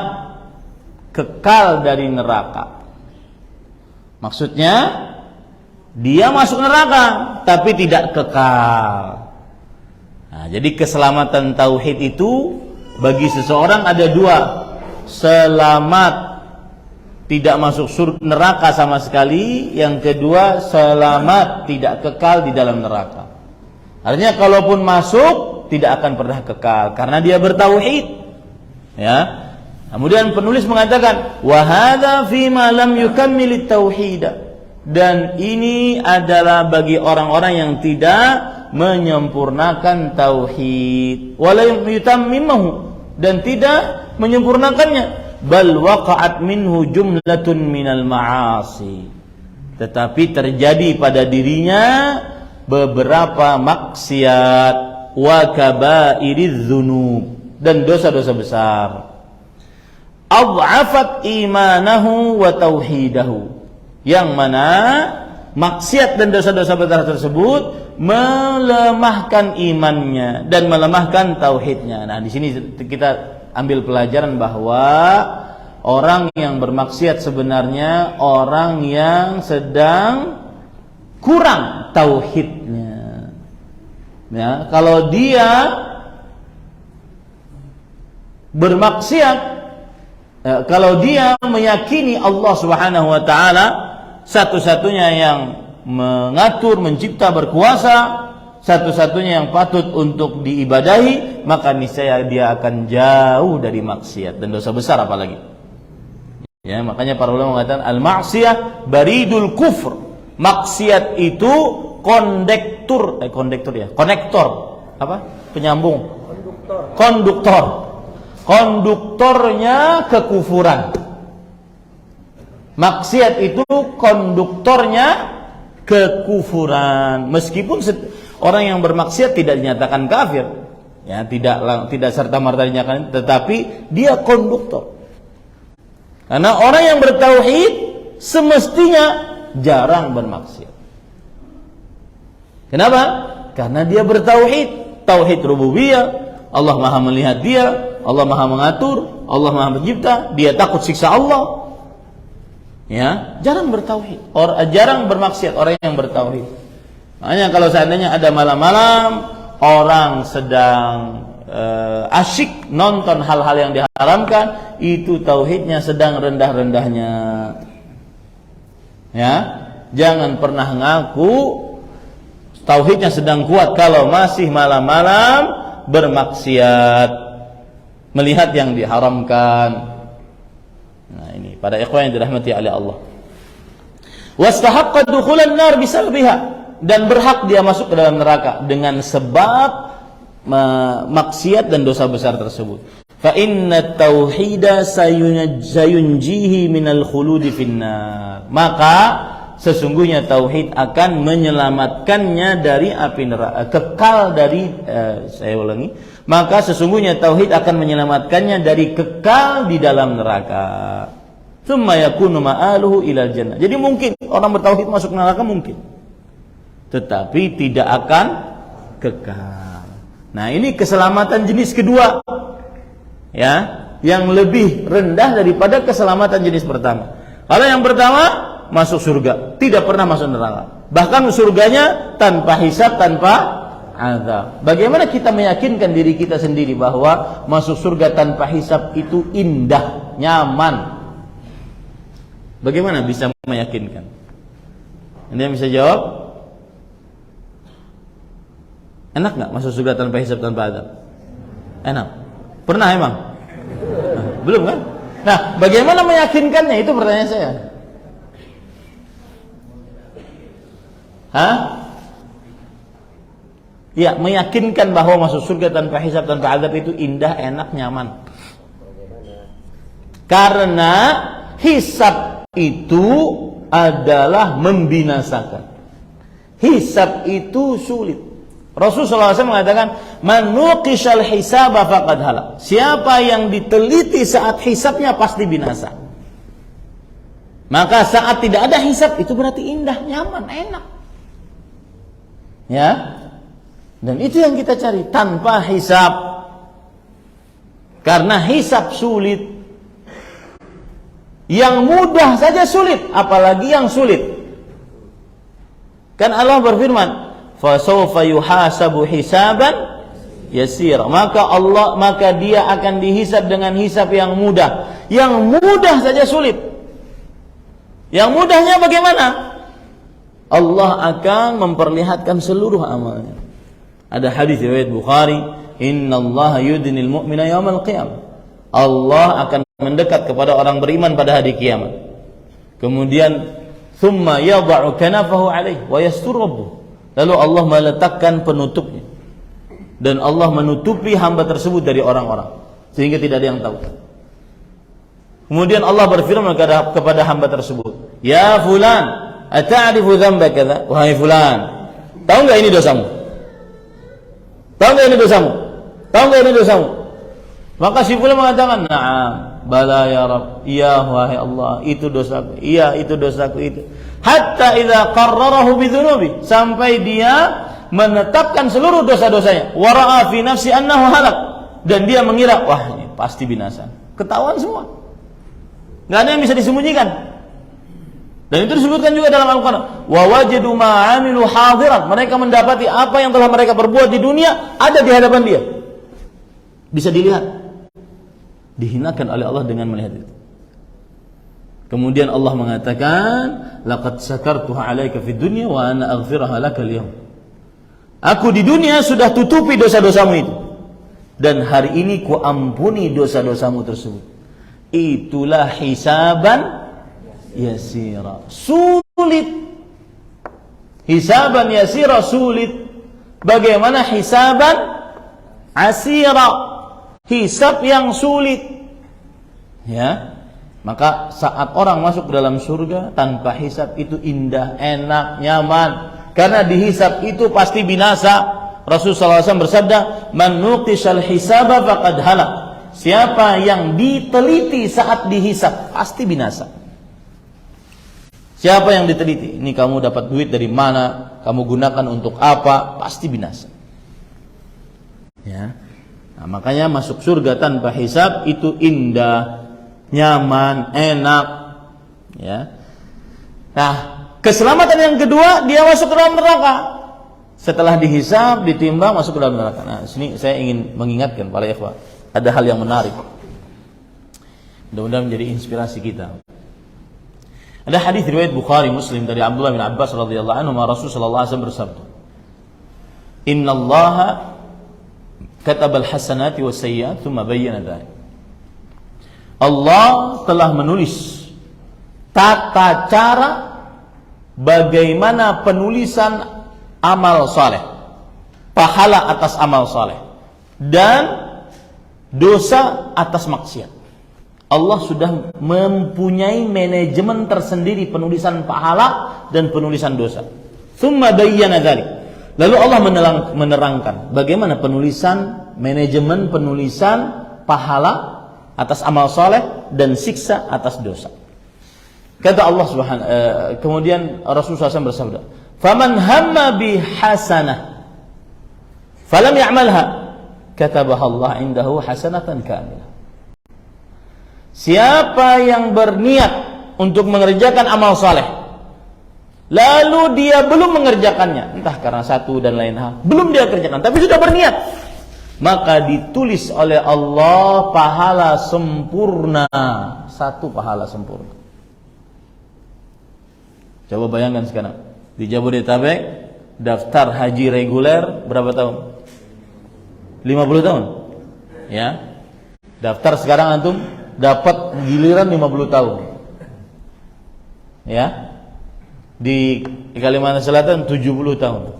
kekal dari neraka. Maksudnya dia masuk neraka tapi tidak kekal. Nah, jadi keselamatan tauhid itu bagi seseorang ada 2. Selamat tidak masuk surga neraka sama sekali. Yang kedua, selamat tidak kekal di dalam neraka. Artinya kalaupun masuk tidak akan pernah kekal karena dia bertauhid. Ya. Kemudian penulis mengatakan, wa hadza fi ma lam yukammilit tauhid, dan ini adalah bagi orang-orang yang tidak menyempurnakan tauhid, wa lam yutammimahu, dan tidak menyempurnakannya, bal waqa'at minhu jumlatun minal ma'asi, tetapi terjadi pada dirinya beberapa maksiat, wa kaba'iriz dzunub, dan dosa-dosa besar. Adhafat imanahu wa tauhidahu, yang mana maksiat dan dosa-dosa besar tersebut melemahkan imannya dan melemahkan tauhidnya. Nah, di sini kita ambil pelajaran bahwa orang yang bermaksiat sebenarnya orang yang sedang kurang tauhidnya. Ya, kalau dia bermaksiat, kalau dia meyakini Allah Subhanahu wa taala satu-satunya yang mengatur, mencipta, berkuasa, satu-satunya yang patut untuk diibadahi, maka niscaya dia akan jauh dari maksiat dan dosa besar apalagi. Ya, makanya para ulama mengatakan al-ma'siyah baridul kufr. Maksiat itu konektor apa? Penyambung. Konduktornya kekufuran. Maksiat itu konduktornya kekufuran. Meskipun orang yang bermaksiat tidak dinyatakan kafir, ya, tidak serta-merta dinyatakan, tetapi dia konduktor. Karena orang yang bertauhid semestinya jarang bermaksiat. Kenapa? Karena dia bertauhid, tauhid rububiyah. Allah Maha melihat dia, Allah Maha mengatur, Allah Maha mencipta, dia takut siksa Allah. Ya, jarang bertauhid, jarang bermaksiat orang yang bertauhid. Makanya kalau seandainya ada malam-malam orang sedang asyik nonton hal-hal yang diharamkan, itu tauhidnya sedang rendah-rendahnya. Ya, jangan pernah ngaku tauhidnya sedang kuat kalau masih malam-malam bermaksiat, melihat yang diharamkan. Nah, ini pada ikhwan yang dirahmati oleh Allah. Wastahaqqa dukhulan nar bisalbiha, dan berhak dia masuk ke dalam neraka dengan sebab maksiat dan dosa besar tersebut. Fa inna tauhida sayunjihi minal khuludi finnar. Maka sesungguhnya tauhid akan menyelamatkannya dari api neraka, kekal dari saya ulangi, maka sesungguhnya tauhid akan menyelamatkannya dari kekal di dalam neraka. Tsumma yakunu ma'aluhu ilal jannah. Jadi mungkin orang bertauhid masuk neraka mungkin, tetapi tidak akan kekal. Nah, ini keselamatan jenis kedua, ya, yang lebih rendah daripada keselamatan jenis pertama. Kalau yang pertama masuk surga, tidak pernah masuk neraka. Bahkan surganya tanpa hisab, tanpa azab. Bagaimana kita meyakinkan diri kita sendiri bahwa masuk surga tanpa hisab itu indah, nyaman? Bagaimana bisa meyakinkan? Anda yang bisa jawab? Enak nggak masuk surga tanpa hisab, tanpa azab? Enak. Pernah emang? Belum kan? Nah, bagaimana meyakinkannya? Itu pertanyaan saya. Ya, meyakinkan bahwa masuk surga tanpa hisab, tanpa azab itu indah, enak, nyaman. Karena hisab itu adalah membinasakan. Hisab itu sulit. Rasulullah SAW mengatakan, "Man nuqishal hisaba faqad halak." Siapa yang diteliti saat hisabnya pasti binasa. Maka saat tidak ada hisab itu berarti indah, nyaman, enak. Ya, dan itu yang kita cari, tanpa hisab. Karena hisab sulit. Yang mudah saja sulit, apalagi yang sulit. Kan Allah berfirman, "Fasawfa yuhasabu hisaban yasira." Maka dia akan dihisab dengan hisab yang mudah. Yang mudah saja sulit. Yang mudahnya bagaimana? Allah akan memperlihatkan seluruh amalnya. Ada hadis riwayat Bukhari, "Innallaha yudnil mu'mina yaumal qiyamah." Allah akan mendekat kepada orang beriman pada hari kiamat. Kemudian, "Tsumma yad'u kanafahu 'alaihi wa yastur rabbuh." Lalu Allah meletakkan penutupnya. Dan Allah menutupi hamba tersebut dari orang-orang sehingga tidak ada yang tahu. Kemudian Allah berfirman kepada hamba tersebut, "Ya fulan, ata'rifu dzamba kadza?" Wahai fulan, tahu enggak ini dosamu? Tahu enggak ini dosamu? Tahu enggak ini dosamu? Maka si fulan mengatakan, "Na'am, bala ya Rabb." Iya wahai Allah, itu dosaku. Iya, itu dosaku itu. Hatta idza qarrarahu bidzunubi, sampai dia menetapkan seluruh dosa-dosanya. Wa ra'a fi nafsi annahu halak, dan dia mengira, wah ini pasti binasa. Ketahuan semua. Enggak ada yang bisa disembunyikan. Dan itu disebutkan juga dalam Al-Quran. Wa wajadu ma 'amilu hadiran. Mereka mendapati apa yang telah mereka perbuat di dunia ada di hadapan dia. Bisa dilihat. Dihinakan oleh Allah dengan melihat itu. Kemudian Allah mengatakan, "Laqad satartuha 'alaika fid dunya wa ana aghfiraha laka al-yawm." Aku di dunia sudah tutupi dosa-dosamu itu, dan hari ini ku ampuni dosa-dosamu tersebut. Itulah hisaban yasira. Sulit. Hisaban yasira sulit. Bagaimana hisaban asira? Hisab yang sulit. Ya. Maka saat orang masuk ke dalam surga tanpa hisab itu indah, enak, nyaman. Karena dihisab itu pasti binasa. Rasulullah SAW bersabda, "Man nuqishal hisaba faqad halak." Siapa yang diteliti saat dihisab pasti binasa. Siapa yang diteliti? Ini kamu dapat duit dari mana? kamu gunakan untuk apa, pasti binasa. Ya. Nah, makanya masuk surga tanpa hisab itu indah, nyaman, enak. Ya. Nah, keselamatan yang kedua, dia masuk ke dalam neraka. Setelah dihisab, ditimbang, masuk ke dalam neraka. Nah, sini saya ingin mengingatkan para ikhwah, ada hal yang menarik. Mudah-mudahan menjadi inspirasi kita. Ada hadis riwayat Bukhari Muslim dari Abdullah bin Abbas radhiyallahu anhu, Rasul sallallahu alaihi wasallam bersabda, "Innallaha katabal hasanati was sayyi'at tsumma bayyana dzalik." Allah telah menulis tata cara bagaimana penulisan amal saleh, pahala atas amal saleh, dan dosa atas maksiat. Allah sudah mempunyai manajemen tersendiri penulisan pahala dan penulisan dosa. Tsumma bayyana dzalik. Lalu Allah menerangkan bagaimana manajemen penulisan pahala atas amal saleh dan siksa atas dosa. Kata Allah kemudian Rasulullah SAW bersabda, "Faman hamma bi hasanah falam ya'malha, katabaha Allah indahu hasanatan kamilah." Siapa yang berniat untuk mengerjakan amal saleh, lalu dia belum mengerjakannya, entah karena satu dan lain hal, belum dia kerjakan, tapi sudah berniat, maka ditulis oleh Allah pahala sempurna, satu pahala sempurna. Coba bayangkan sekarang, di Jabodetabek daftar haji reguler berapa tahun? 50 tahun. Ya. Daftar sekarang antum dapat giliran 50 tahun. Ya. Di Kalimantan Selatan 70 tahun.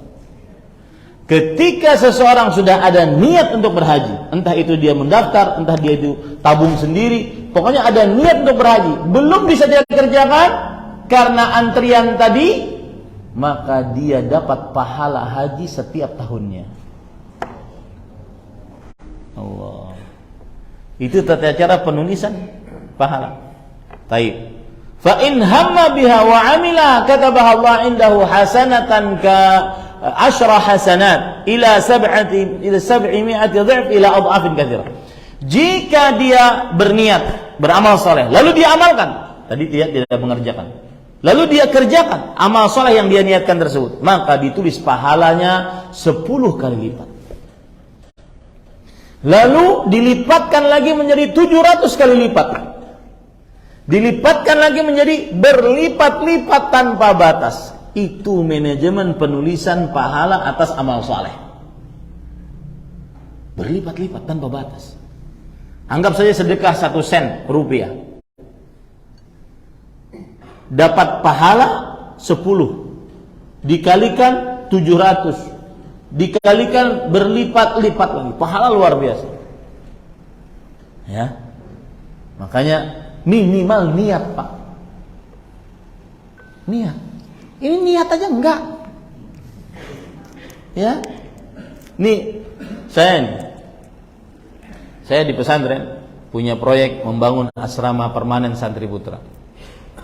Ketika seseorang sudah ada niat untuk berhaji, entah itu dia mendaftar, entah dia itu tabung sendiri, pokoknya ada niat untuk berhaji, belum bisa dia kerjakan karena antrian tadi, maka dia dapat pahala haji setiap tahunnya. Allah. Itu tata cara penulisan pahala. Taib. Fa in hamma biha wa amila katabaha Allah indahu hasanatan ka asyra hasanat ila 700 dhif ila adhafin katsira. Jika dia berniat beramal saleh lalu dia amalkan, tadi dia tidak mengerjakan, lalu dia kerjakan amal saleh yang dia niatkan tersebut, maka ditulis pahalanya 10 kali lipat. Lalu dilipatkan lagi menjadi 700 kali lipat. Dilipatkan lagi menjadi berlipat-lipat tanpa batas. Itu manajemen penulisan pahala atas amal saleh. Berlipat-lipat tanpa batas. Anggap saja sedekah 1 sen rupiah. Dapat pahala 10. Dikalikan 700. Dikalikan berlipat-lipat lagi, pahala luar biasa. Ya. Makanya minimal niat, Pak. Niat. Ini niat aja enggak. Ya. Nih, saya di pesantren punya proyek membangun asrama permanen santri putra.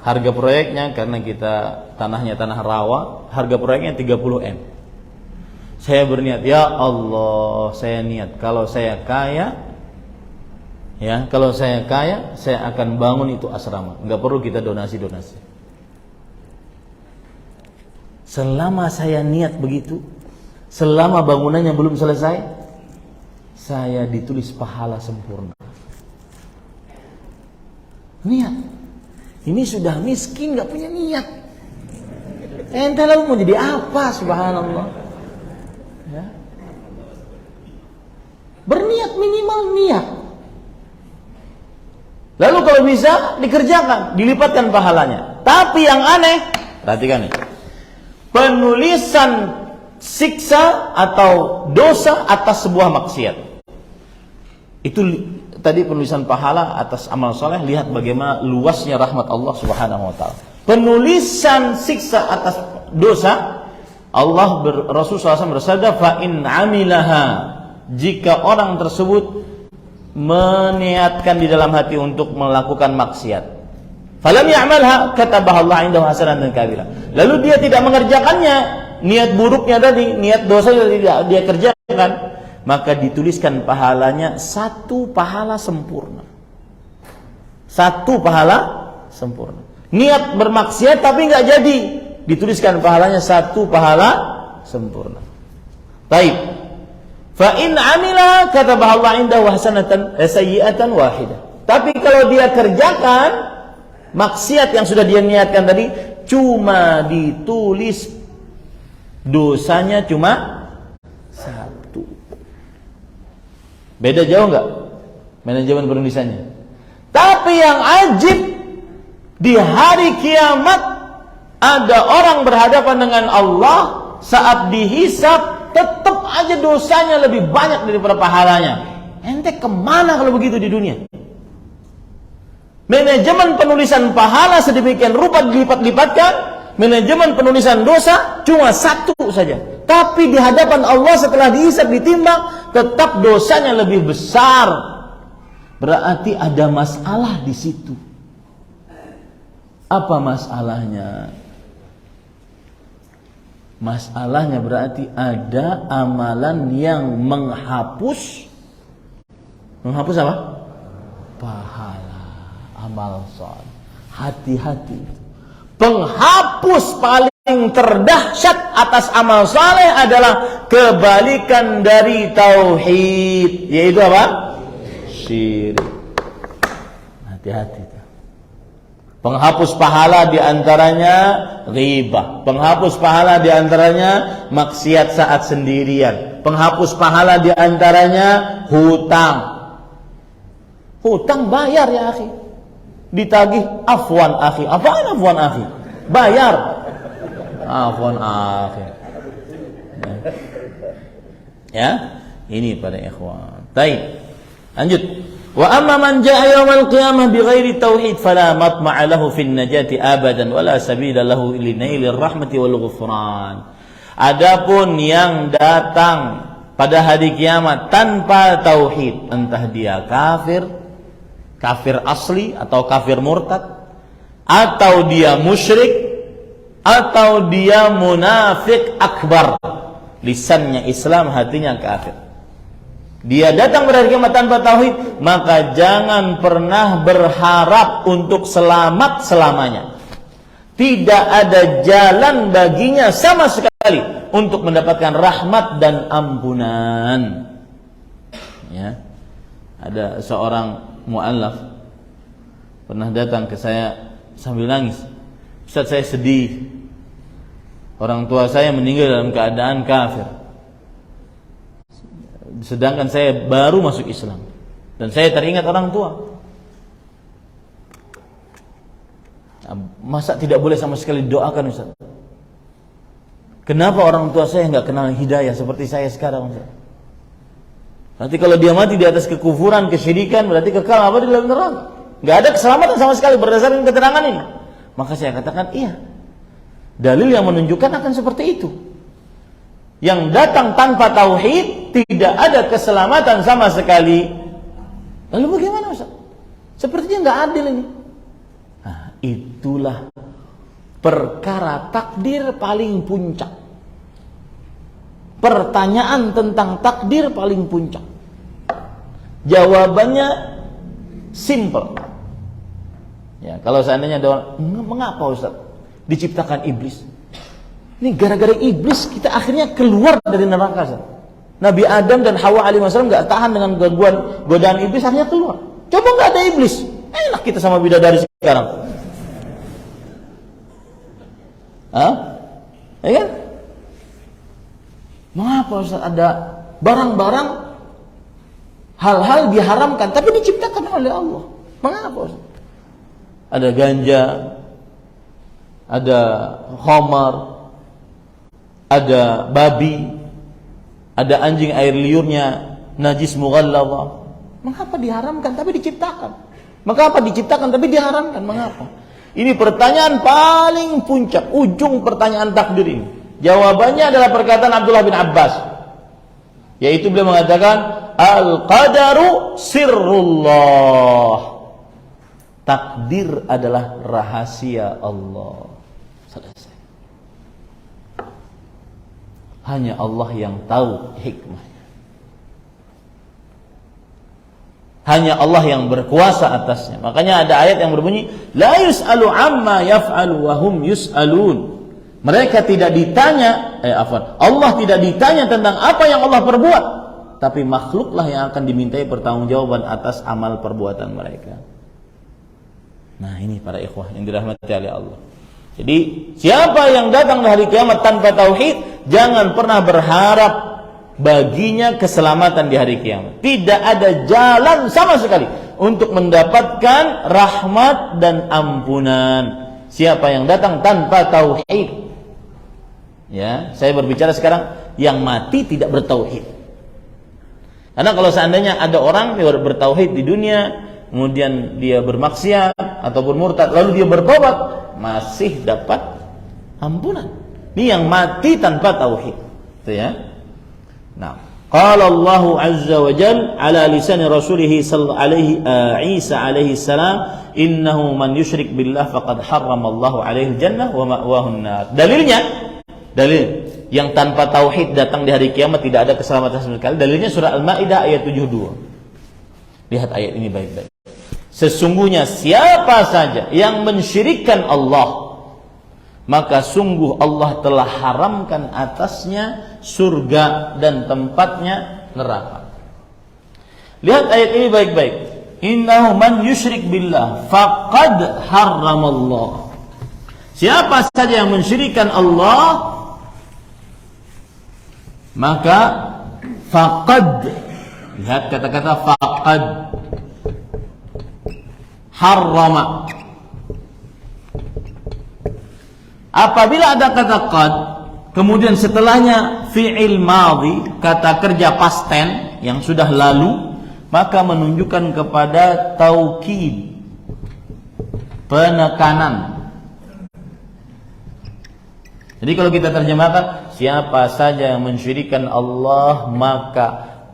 Harga proyeknya, karena kita tanahnya tanah rawa, harga proyeknya 30 M. Saya berniat, ya Allah, saya niat kalau saya kaya, saya akan bangun itu asrama. Enggak perlu kita donasi-donasi. Selama saya niat begitu, selama bangunannya belum selesai, saya ditulis pahala sempurna. Niat. Ini sudah miskin, enggak punya niat. Ente lalu mau jadi apa? Subhanallah. Ya. Berniat, minimal niat. Lalu kalau bisa dikerjakan, dilipatkan pahalanya. Tapi yang aneh, perhatikan nih, penulisan siksa atau dosa atas sebuah maksiat. Itu tadi penulisan pahala atas amal soleh. Lihat bagaimana luasnya rahmat Allah Subhanahu wa taala. Penulisan siksa atas dosa, Rasulullah SAW bersabda, fa in amilaha, jika orang tersebut meniatkan di dalam hati untuk melakukan maksiat, falam ya'malha katabaha Allah indahu hasanatan kabira, lalu dia tidak mengerjakannya, niat buruknya tadi, niat dosa yang tidak dia kerjakan, maka dituliskan pahalanya 1 pahala sempurna. 1 pahala sempurna. Niat bermaksiat tapi nggak jadi, dituliskan pahalanya 1 pahala sempurna. Baik. Fa in amila katabaha Allah indahu hasanatan sayyi'atan wahidah. Tapi kalau dia kerjakan maksiat yang sudah dia niatkan tadi, cuma ditulis dosanya cuma 1. Beda jauh nggak manajemen penulisannya? Tapi yang ajib, di hari kiamat ada orang berhadapan dengan Allah, saat dihisab tetap aja dosanya lebih banyak daripada pahalanya. Ente kemana kalau begitu di dunia? Manajemen penulisan pahala sedemikian rupa dilipat-lipatkan, manajemen penulisan dosa cuma 1 saja. Tapi di hadapan Allah setelah dihisab, ditimbang, tetap dosanya lebih besar. Berarti ada masalah di situ. Apa masalahnya? Masalahnya berarti ada amalan yang menghapus apa? Pahala amal saleh. Hati-hati. Penghapus paling terdahsyat atas amal saleh adalah kebalikan dari tauhid, yaitu apa? Syirik. Hati-hati. Penghapus pahala diantaranya ghibah. Penghapus pahala diantaranya maksiat saat sendirian. Penghapus pahala diantaranya hutang. Hutang bayar ya akhi. Ditagih afwan akhi. Apaan afwan akhi? Bayar. Afwan akhi. Ya, ini para ikhwan. Baik. Lanjut. Wa amma man jaa yaumal qiyamah bighairi tauhid fala matma'a lahu fin najati abadan wala sabila lahu li nailir rahmati wal ghufran. Adapun yang datang pada hari kiamat tanpa tauhid, entah dia kafir asli atau kafir murtad, atau dia musyrik, atau dia munafik akbar, lisannya Islam, hatinya kafir, dia datang pada hari kiamat tanpa tauhid, maka jangan pernah berharap untuk selamat selamanya. Tidak ada jalan baginya sama sekali untuk mendapatkan rahmat dan ampunan. Ya. Ada seorang mu'allaf pernah datang ke saya sambil nangis. Ustaz, saya sedih. Orang tua saya meninggal dalam keadaan kafir, sedangkan saya baru masuk Islam, dan saya teringat orang tua. Nah, masa tidak boleh sama sekali doakan Ustaz? Kenapa orang tua saya nggak kenal hidayah seperti saya sekarang Ustaz? Nanti kalau dia mati di atas kekufuran, kesyirikan, berarti kekal apa di dalam neraka? Nggak ada keselamatan sama sekali berdasarkan keterangan ini. Maka saya katakan iya, dalil yang menunjukkan akan seperti itu. Yang datang tanpa tauhid tidak ada keselamatan sama sekali. Lalu bagaimana Ustaz? Sepertinya nggak adil ini. Nah, itulah perkara takdir paling puncak. Pertanyaan tentang takdir paling puncak. Jawabannya simple. Ya, kalau seandainya ada orang, mengapa Ustaz diciptakan iblis? Ini gara-gara iblis kita akhirnya keluar dari neraka. Nabi Adam dan Hawa alaihissalam nggak tahan dengan gangguan godaan iblis, akhirnya keluar. Coba nggak ada iblis, enak kita sama bidadari sekarang. Ya kan? Mengapa Ustaz ada barang-barang, hal-hal diharamkan tapi diciptakan oleh Allah? Mengapa Ustaz? Ada ganja, ada khamar, ada babi, ada anjing air liurnya najis mughalladhah. Mengapa diharamkan tapi diciptakan? Mengapa diciptakan tapi diharamkan? Mengapa? Ini pertanyaan paling puncak, ujung pertanyaan takdir ini. Jawabannya adalah perkataan Abdullah bin Abbas, yaitu beliau mengatakan al-qadaru sirrullah. Takdir adalah rahasia Allah. Selesai. hanya Allah yang tahu hikmahnya. Hanya Allah yang berkuasa atasnya. Makanya ada ayat yang berbunyi, la yus'alu amma yaf'alu wa hum yus'alun. Mereka tidak ditanya, Allah tidak ditanya tentang apa yang Allah perbuat, tapi makhluklah yang akan dimintai pertanggungjawaban atas amal perbuatan mereka. Nah, ini para ikhwah yang dirahmati oleh Allah. Jadi, siapa yang datang di hari kiamat tanpa tauhid, jangan pernah berharap baginya keselamatan di hari kiamat. Tidak ada jalan sama sekali untuk mendapatkan rahmat dan ampunan. Siapa yang datang tanpa tauhid. Ya, saya berbicara sekarang yang mati tidak bertauhid. Karena kalau seandainya ada orang yang bertauhid di dunia, kemudian dia bermaksiat ataupun murtad, lalu dia bertobat, masih dapat ampunan. Ini yang mati tanpa tauhid. Itu ya. Nah, qala Allah azza wa jalla ala lisan rasulih Isa alaihi salam, innahu man yusyrik billah faqad harrama Allah alaihi jannah wa ma'wahu an-nar. Dalil yang tanpa tauhid datang di hari kiamat tidak ada keselamatan sama sekali. Dalilnya surah Al-Maidah ayat 72. Lihat ayat ini baik-baik. Sesungguhnya siapa saja yang mensyirikkan Allah, maka sungguh Allah telah haramkan atasnya surga dan tempatnya neraka. Lihat ayat ini baik-baik. Innahu man yusyrik billah faqad harramallah. Siapa saja yang mensyirikkan Allah, maka faqad, lihat kata-kata faqad, harrama. Apabila ada kata qad, kemudian setelahnya fi'il madhi, kata kerja past tense yang sudah lalu, maka menunjukkan kepada taukid, penekanan. Jadi kalau kita terjemahkan, siapa saja yang mensyirikkan Allah, maka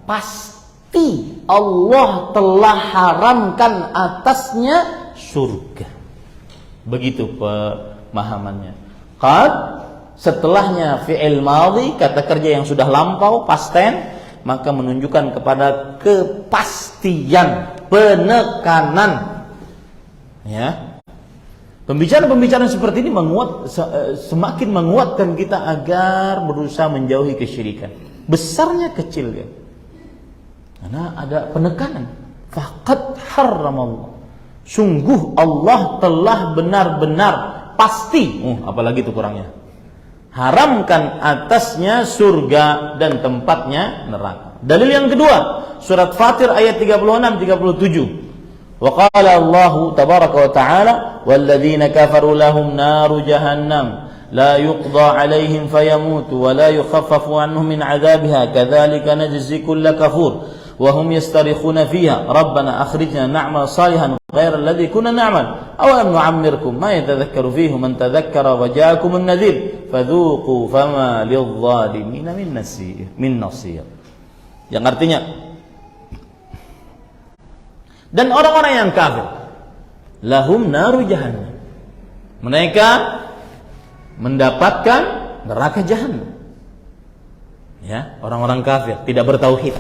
pasti Allah telah haramkan atasnya surga. Begitu pemahamannya. Qad, setelahnya fi'il madhi, kata kerja yang sudah lampau, past tense, maka menunjukkan kepada kepastian, penekanan. Ya. Pembicaraan-pembicaraan seperti ini semakin menguatkan kita agar berusaha menjauhi kesyirikan. Besarnya kecil kan. Karena ada penekanan. Faqad harramallah. Sungguh Allah telah benar-benar pasti, apalagi itu kurangnya, haramkan atasnya surga dan tempatnya neraka. Dalil yang kedua, surat Fatir ayat 36-37. Wa qala Allah tabaraka wa ta'ala, walladzina kafaru lahum naru jahannam la yuqda 'alaihim fayamutu wa la yukhaffafu 'anhum min 'adzabiha kadzalika najzi kulla kafur wa hum yastarikhuna fiha rabbana akhrijna na'mal salihan ghayra alladhi kunna na'mal aw lam nu'ammirkum ma yatadhakkaru fihi man tadhakkara wa ja'akumun nadhir fadhuqu fama lidh-dhalimina min nasir. Yang artinya, dan orang-orang yang kafir, lahum naru jahannam, mereka mendapatkan neraka jahannam. Ya, orang-orang kafir tidak bertauhid,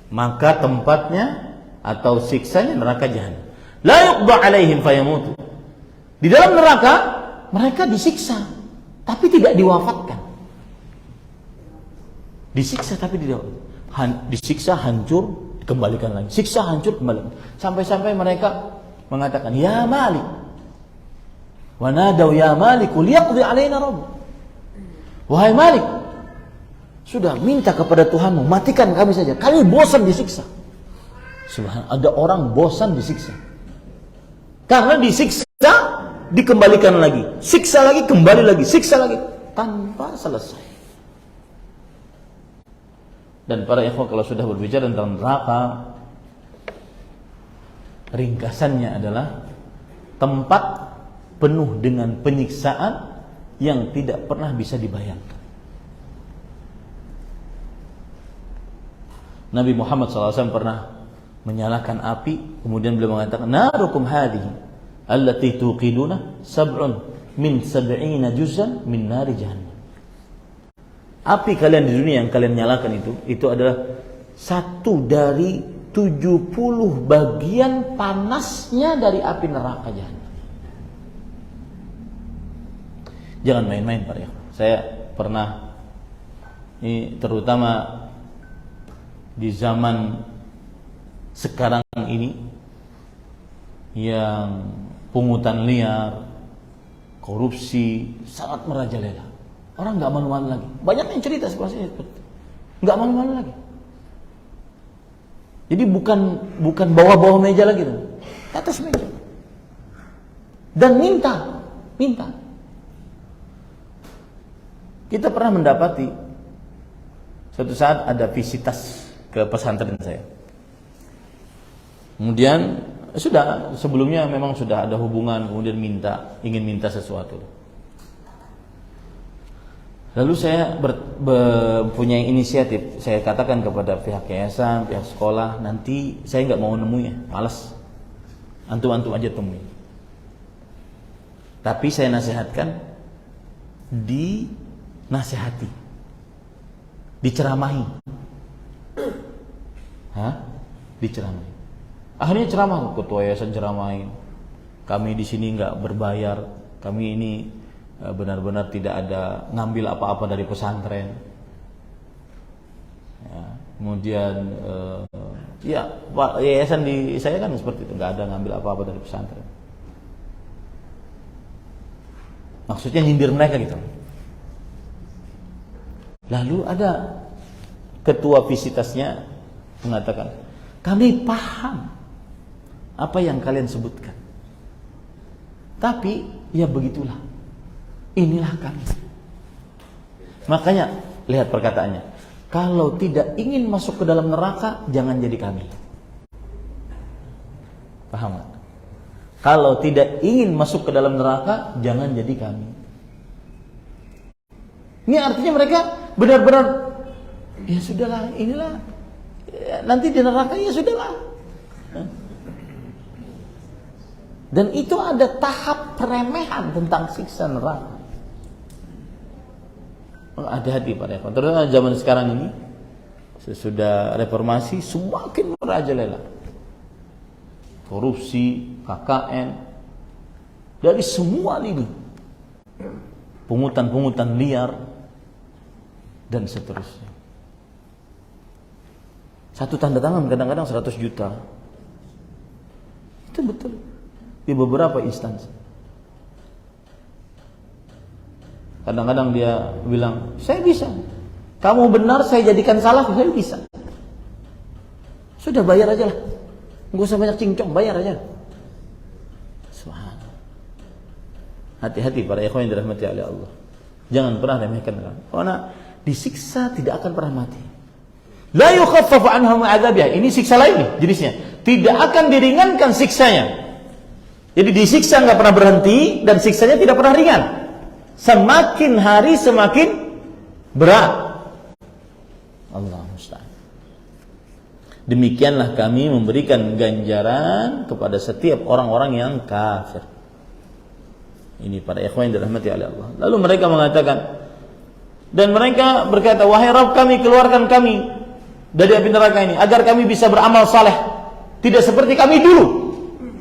maka tempatnya atau siksanya neraka jahannam. La yuqda 'alaihim fayamutu. Di dalam neraka mereka disiksa tapi tidak diwafatkan. Disiksa tapi tidak disiksa, hancur, kembalikan lagi, siksa, hancur, kembalikan, sampai-sampai mereka mengatakan, ya Malik, wa nadaw ya Malik liyaqdi alaina rabb. Wahai Malik, sudah minta kepada Tuhanmu, matikan kami saja, kami bosan disiksa. Subhanallah, ada orang bosan disiksa karena disiksa dikembalikan lagi, siksa lagi, kembali lagi, siksa lagi, tanpa selesai. Dan para ikhwah, kalau sudah berbicara tentang neraka, ringkasannya adalah tempat penuh dengan penyiksaan yang tidak pernah bisa dibayangkan. Nabi Muhammad SAW pernah menyalakan api, kemudian beliau mengatakan, narukum hadhihi allati tuqiduna sab'un min sab'ina juz'an min nari jahannam. Api kalian di dunia yang kalian nyalakan itu adalah 1 dari 70 bagian panasnya dari api neraka jahanam. Jangan main-main Pak ya. Saya pernah, ini terutama di zaman sekarang ini yang pungutan liar, korupsi sangat merajalela. Orang nggak malu-malu lagi. Banyak yang cerita seperti itu, nggak malu-malu lagi. Jadi bukan bawah-bawah meja lagi, di atas meja. Dan minta. Kita pernah mendapati suatu saat ada visitas ke pesantren saya. Kemudian sebelumnya memang sudah ada hubungan, kemudian ingin minta sesuatu. Lalu saya punya inisiatif, saya katakan kepada pihak yayasan, pihak sekolah, nanti saya nggak mau nemunya, malas, antum aja temui. Tapi saya nasihatkan, dinasihati, diceramahi, diceramahi. Akhirnya ceramah, ketua yayasan ceramahin, kami di sini nggak berbayar, kami ini benar-benar tidak ada ngambil apa-apa dari pesantren. Ya, kemudian Pak, yayasan di saya kan seperti itu, nggak ada ngambil apa-apa dari pesantren. Maksudnya nyindir mereka gitu. Lalu ada ketua visitasnya mengatakan, kami paham apa yang kalian sebutkan, tapi ya begitulah, inilah kami. Makanya lihat perkataannya, kalau tidak ingin masuk ke dalam neraka, jangan jadi kami. Paham gak? Kalau tidak ingin masuk ke dalam neraka, jangan jadi kami. Ini artinya mereka benar-benar, ya sudahlah, inilah, ya, nanti di neraka ya sudahlah. Dan itu ada tahap peremehan tentang siksa neraka. Hati-hati Pak Rekon. Terus zaman sekarang ini sesudah reformasi semakin merajalela. Korupsi, KKN, dari semua lini, pungutan liar dan seterusnya. Satu tanda tangan kadang-kadang 100 juta. Itu betul di beberapa instansi. Kadang-kadang dia bilang, saya bisa. Kamu benar, saya jadikan salah, saya bisa. Sudah bayar aja lah. Nggak usah banyak cincong, bayar aja. Subhanallah. Hati-hati para ikhwan yang dirahmati oleh Allah. Jangan pernah remehkan orang. Karena disiksa tidak akan pernah mati. La yukhaffafu anhum adzabih. Ini siksa lain nih jenisnya. Tidak akan diringankan siksanya. Jadi disiksa nggak pernah berhenti dan siksanya tidak pernah ringan. Semakin hari semakin berat. Allah musta'an. Demikianlah kami memberikan ganjaran kepada setiap orang-orang yang kafir. Ini para ikhwan yang dirahmati oleh Allah. Lalu mereka mengatakan, dan mereka berkata, wahai Rabb kami, keluarkan kami dari api neraka ini agar kami bisa beramal saleh, tidak seperti kami dulu.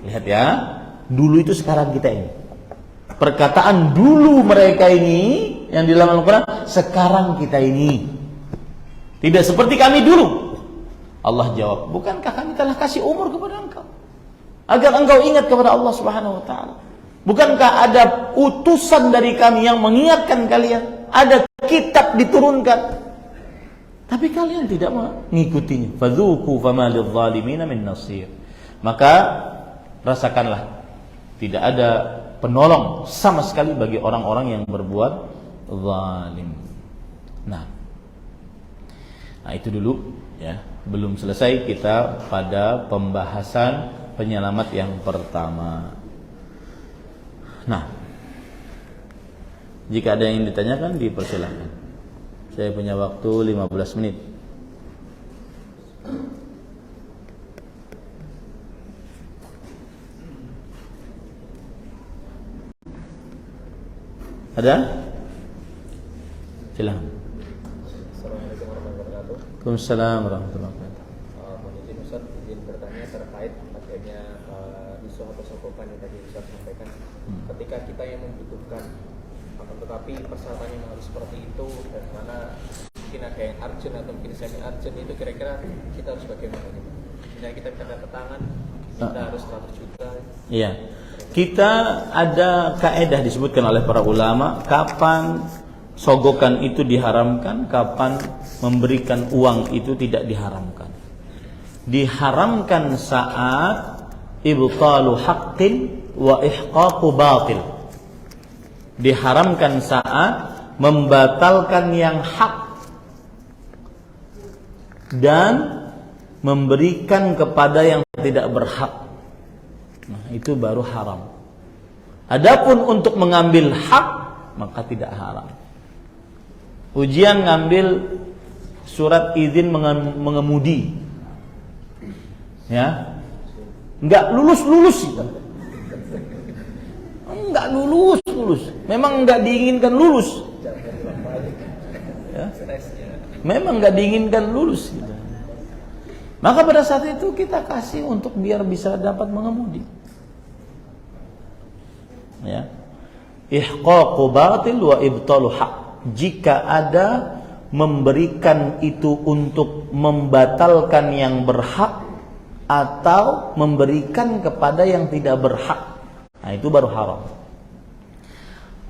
Lihat ya, dulu itu sekarang kita ini. Perkataan dulu mereka ini yang di dalam Al-Quran, sekarang kita ini. Tidak seperti kami dulu. Allah jawab, bukankah kami telah kasih umur kepada engkau agar engkau ingat kepada Allah Subhanahu wa taala? Bukankah ada utusan dari kami yang mengingatkan kalian? Ada kitab diturunkan, tapi kalian tidak mengikutinya. Fadzuqu fama lidh-dhalimina min nasir. Maka rasakanlah, tidak ada penolong sama sekali bagi orang-orang yang berbuat zalim. Nah itu dulu ya. Belum selesai kita pada pembahasan penyelamat yang pertama. Nah, jika ada yang ditanyakan dipersilakan. Saya punya waktu 15 menit. Ada? Silakan. Waalaikumsalam warahmatullahi wabarakatuh. Mohon izin Ustaz, izin bertanya terkait adanya isu atau sokokan yang tadi Ustaz sampaikan. Ketika kita yang membutuhkan, akan tetapi persyaratannya harus seperti itu, dan mana mungkin ada yang urgent atau mungkin semi urgent, itu kira-kira kita harus bagaimana? Misalnya kita minta tanda tangan, kita harus 100 juta. Iya. Kita ada kaedah disebutkan oleh para ulama kapan sogokan itu diharamkan, kapan memberikan uang itu tidak diharamkan. Diharamkan saat ibtalu haqqin wa ihqaqu batil. Diharamkan saat membatalkan yang hak dan memberikan kepada yang tidak berhak. Nah, itu baru haram. Adapun untuk mengambil hak, maka tidak haram. Ujian ngambil surat izin mengemudi, ya, nggak lulus itu. Nggak lulus. Memang nggak diinginkan lulus. Ya. Memang nggak diinginkan lulus. Gitu. Maka pada saat itu kita kasih untuk biar bisa dapat mengemudi. Ya. Ihqaqu batil wa ibtalu haq. Jika ada memberikan itu untuk membatalkan yang berhak atau memberikan kepada yang tidak berhak, nah itu baru haram.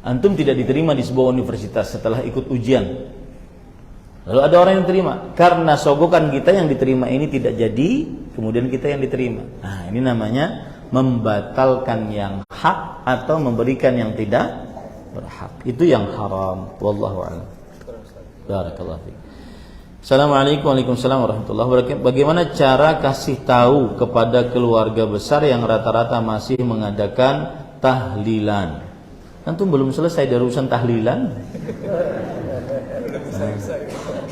Antum tidak diterima di sebuah universitas setelah ikut ujian. Lalu ada orang yang terima. Karena sogokan kita yang diterima ini tidak jadi, kemudian kita yang diterima. Nah, ini namanya membatalkan yang hak atau memberikan yang tidak berhak. Itu yang haram. Wallahu a'lam. Barakallahu fiik. Assalamualaikum warahmatullahi wabarakatuh. Bagaimana cara kasih tahu kepada keluarga besar yang rata-rata masih mengadakan tahlilan? Antum belum selesai dari urusan tahlilan.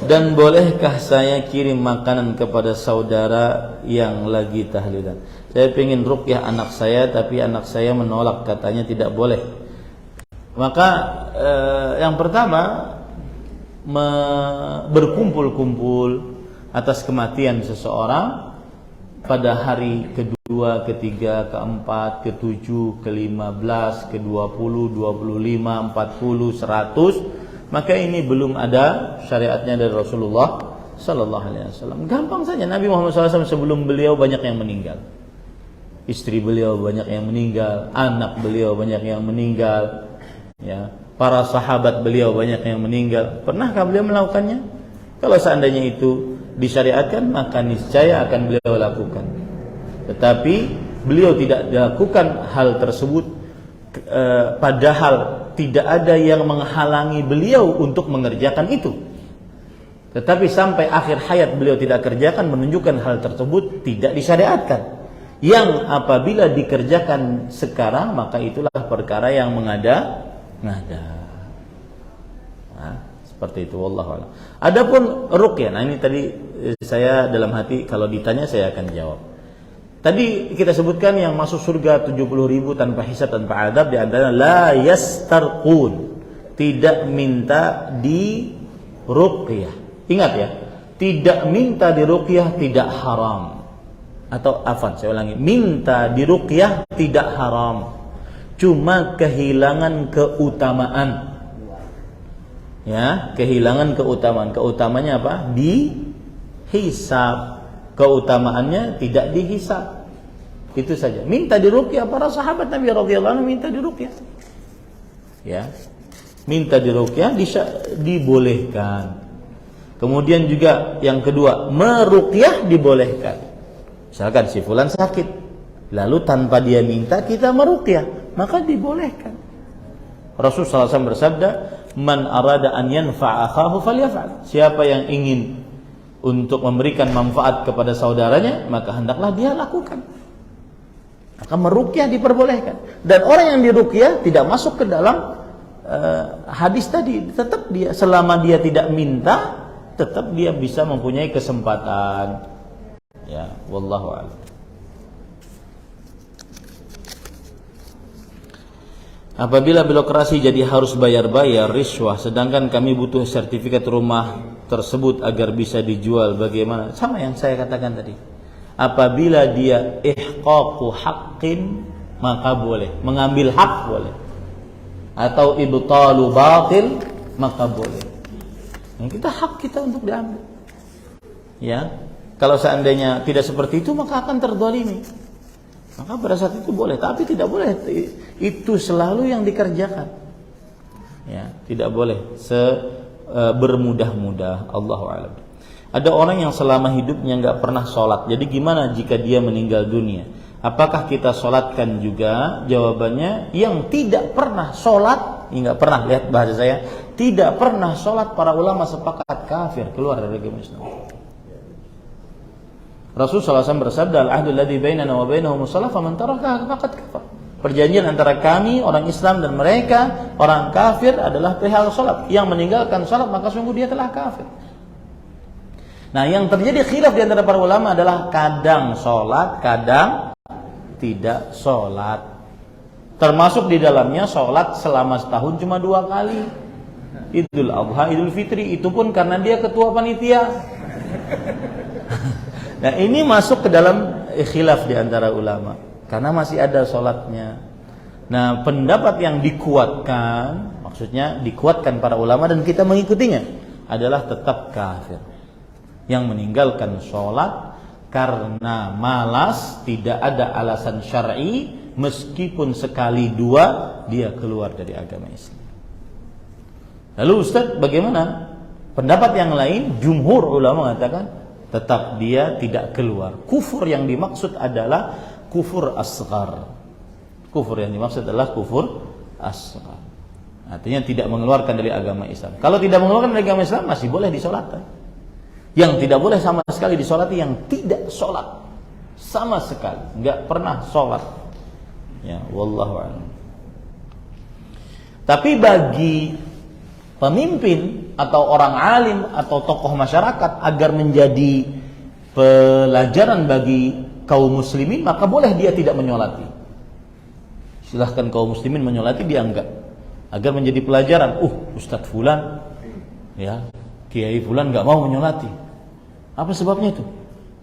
Dan bolehkah saya kirim makanan kepada saudara yang lagi tahlilan? Saya ingin ruqyah anak saya, tapi anak saya menolak, katanya tidak boleh. Maka yang pertama, berkumpul-kumpul atas kematian seseorang pada hari kedua, ketiga, keempat, ketujuh, ke-15, ke-20, 25, 40, 100, maka ini belum ada syariatnya dari Rasulullah Sallallahu Alaihi Wasallam. Gampang saja, Nabi Muhammad SAW sebelum beliau banyak yang meninggal, istri beliau banyak yang meninggal, anak beliau banyak yang meninggal, ya, para sahabat beliau banyak yang meninggal. Pernahkah beliau melakukannya? Kalau seandainya itu disyariatkan, maka niscaya akan beliau lakukan. Tetapi beliau tidak lakukan hal tersebut, padahal tidak ada yang menghalangi beliau untuk mengerjakan itu. Tetapi sampai akhir hayat beliau tidak kerjakan, menunjukkan hal tersebut tidak disyariatkan. Yang apabila dikerjakan sekarang, maka itulah perkara yang mengada-ngada. Nah, seperti itu, wallahu a'lam. Adapun ruqyah, nah ini tadi saya dalam hati kalau ditanya saya akan jawab. Tadi kita sebutkan yang masuk surga 70.000 tanpa hisab, tanpa adab, di antara la yastarqun, tidak minta di ruqyah. Ingat ya, tidak minta di ruqyah tidak haram. Atau afan, saya ulangi, minta di ruqyah tidak haram. Cuma kehilangan keutamaan. Ya, kehilangan keutamaan. Keutamanya apa? Dihisab. Keutamaannya tidak dihisab. Itu saja. Minta diruqyah, para sahabat Nabi radhiyallahu anhu minta diruqyah. Ya. Minta diruqyah dibolehkan. Kemudian juga yang kedua, meruqyah dibolehkan. Misalkan si fulan sakit, lalu tanpa dia minta kita meruqyah, maka dibolehkan. Rasulullah SAW bersabda, "Man arada an yanfa'a akhahu falyaf'al." Siapa yang ingin untuk memberikan manfaat kepada saudaranya, maka hendaklah dia lakukan. Maka meruqyah diperbolehkan. Dan orang yang diruqyah tidak masuk ke dalam hadis tadi. Tetap dia, selama dia tidak minta, tetap dia bisa mempunyai kesempatan. Ya, wallahu a'lam. Apabila birokrasi jadi harus bayar-bayar riswah, sedangkan kami butuh sertifikat rumah tersebut agar bisa dijual, bagaimana? Sama yang saya katakan tadi. Apabila dia ihqaqu haqqin, maka boleh. Mengambil hak boleh. Atau ibtalu batil, maka boleh. Nah, kita hak kita untuk diambil. Ya. Kalau seandainya tidak seperti itu, maka akan terdolimi. Maka pada saat itu boleh, tapi tidak boleh itu selalu yang dikerjakan. Ya, tidak boleh bermudah-mudah. Allahu a'lam. Ada orang yang selama hidupnya nggak pernah sholat. Jadi gimana jika dia meninggal dunia? Apakah kita sholatkan juga? Jawabannya, yang tidak pernah sholat, nggak pernah, lihat bahasa saya, tidak pernah sholat, para ulama sepakat kafir, keluar dari agama Islam. Rasulullah SAW bersabda, al-ahdu alladhi bainana wa bainahum shalah faman tarakaha faqad kafar. Perjanjian antara kami orang Islam dan mereka orang kafir adalah perihal salat. Yang meninggalkan salat maka sungguh dia telah kafir. Nah, yang terjadi khilaf di antara para ulama adalah kadang salat, kadang tidak salat. Termasuk di dalamnya salat selama setahun cuma 2 kali. Idul Adha, Idul Fitri, itu pun karena dia ketua panitia. Nah, ini masuk ke dalam khilaf di antara ulama karena masih ada sholatnya. Nah, pendapat yang dikuatkan, maksudnya dikuatkan para ulama dan kita mengikutinya, adalah tetap kafir. Yang meninggalkan sholat karena malas, tidak ada alasan syar'i, meskipun sekali 2 dia keluar dari agama Islam. Lalu Ustaz, bagaimana? Pendapat yang lain, jumhur ulama mengatakan tetap dia tidak keluar. Kufur yang dimaksud adalah kufur asghar. Kufur yang dimaksud adalah kufur asghar. Artinya tidak mengeluarkan dari agama Islam. Kalau tidak mengeluarkan dari agama Islam masih boleh disolatkan. Yang tidak boleh sama sekali disolati yang tidak solat sama sekali, nggak pernah solat. Ya, wallahu a'lam. Tapi bagi pemimpin atau orang alim atau tokoh masyarakat agar menjadi pelajaran bagi kaum muslimin, maka boleh dia tidak menyolati. Silahkan kaum muslimin menyolati, dia enggak. Agar menjadi pelajaran, Ustadz Fulan, ya, Kiai Fulan enggak mau menyolati. Apa sebabnya itu?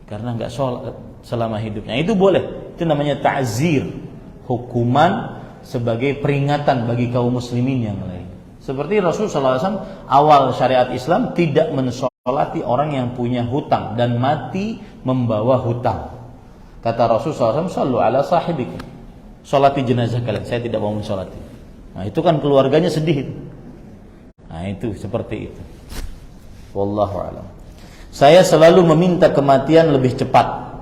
Karena enggak sholat selama hidupnya. Itu boleh. Itu namanya ta'zir, hukuman sebagai peringatan bagi kaum muslimin yang lain. Seperti Rasulullah SAW awal syariat Islam tidak mensolati orang yang punya hutang dan mati membawa hutang. Kata Rasulullah SAW, "Shallu ala sahibikum." Solati jenazah kalian, saya tidak mau mensolati. Nah, itu kan keluarganya sedih. Nah, itu seperti itu. Wallahu a'lam. Saya selalu meminta kematian lebih cepat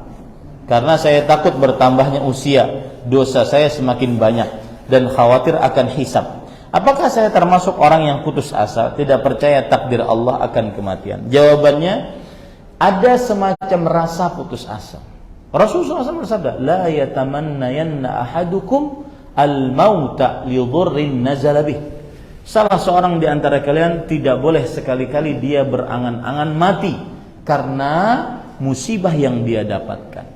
karena saya takut bertambahnya usia, dosa saya semakin banyak dan khawatir akan hisab. Apakah saya termasuk orang yang putus asa, tidak percaya takdir Allah akan kematian? Jawabannya, ada semacam rasa putus asa. Rasulullah SAW bersabda, la yatamannayanna ahadukum al-mauta li dhurrin nazala bih. Salah seorang di antara kalian tidak boleh sekali-kali dia berangan-angan mati karena musibah yang dia dapatkan.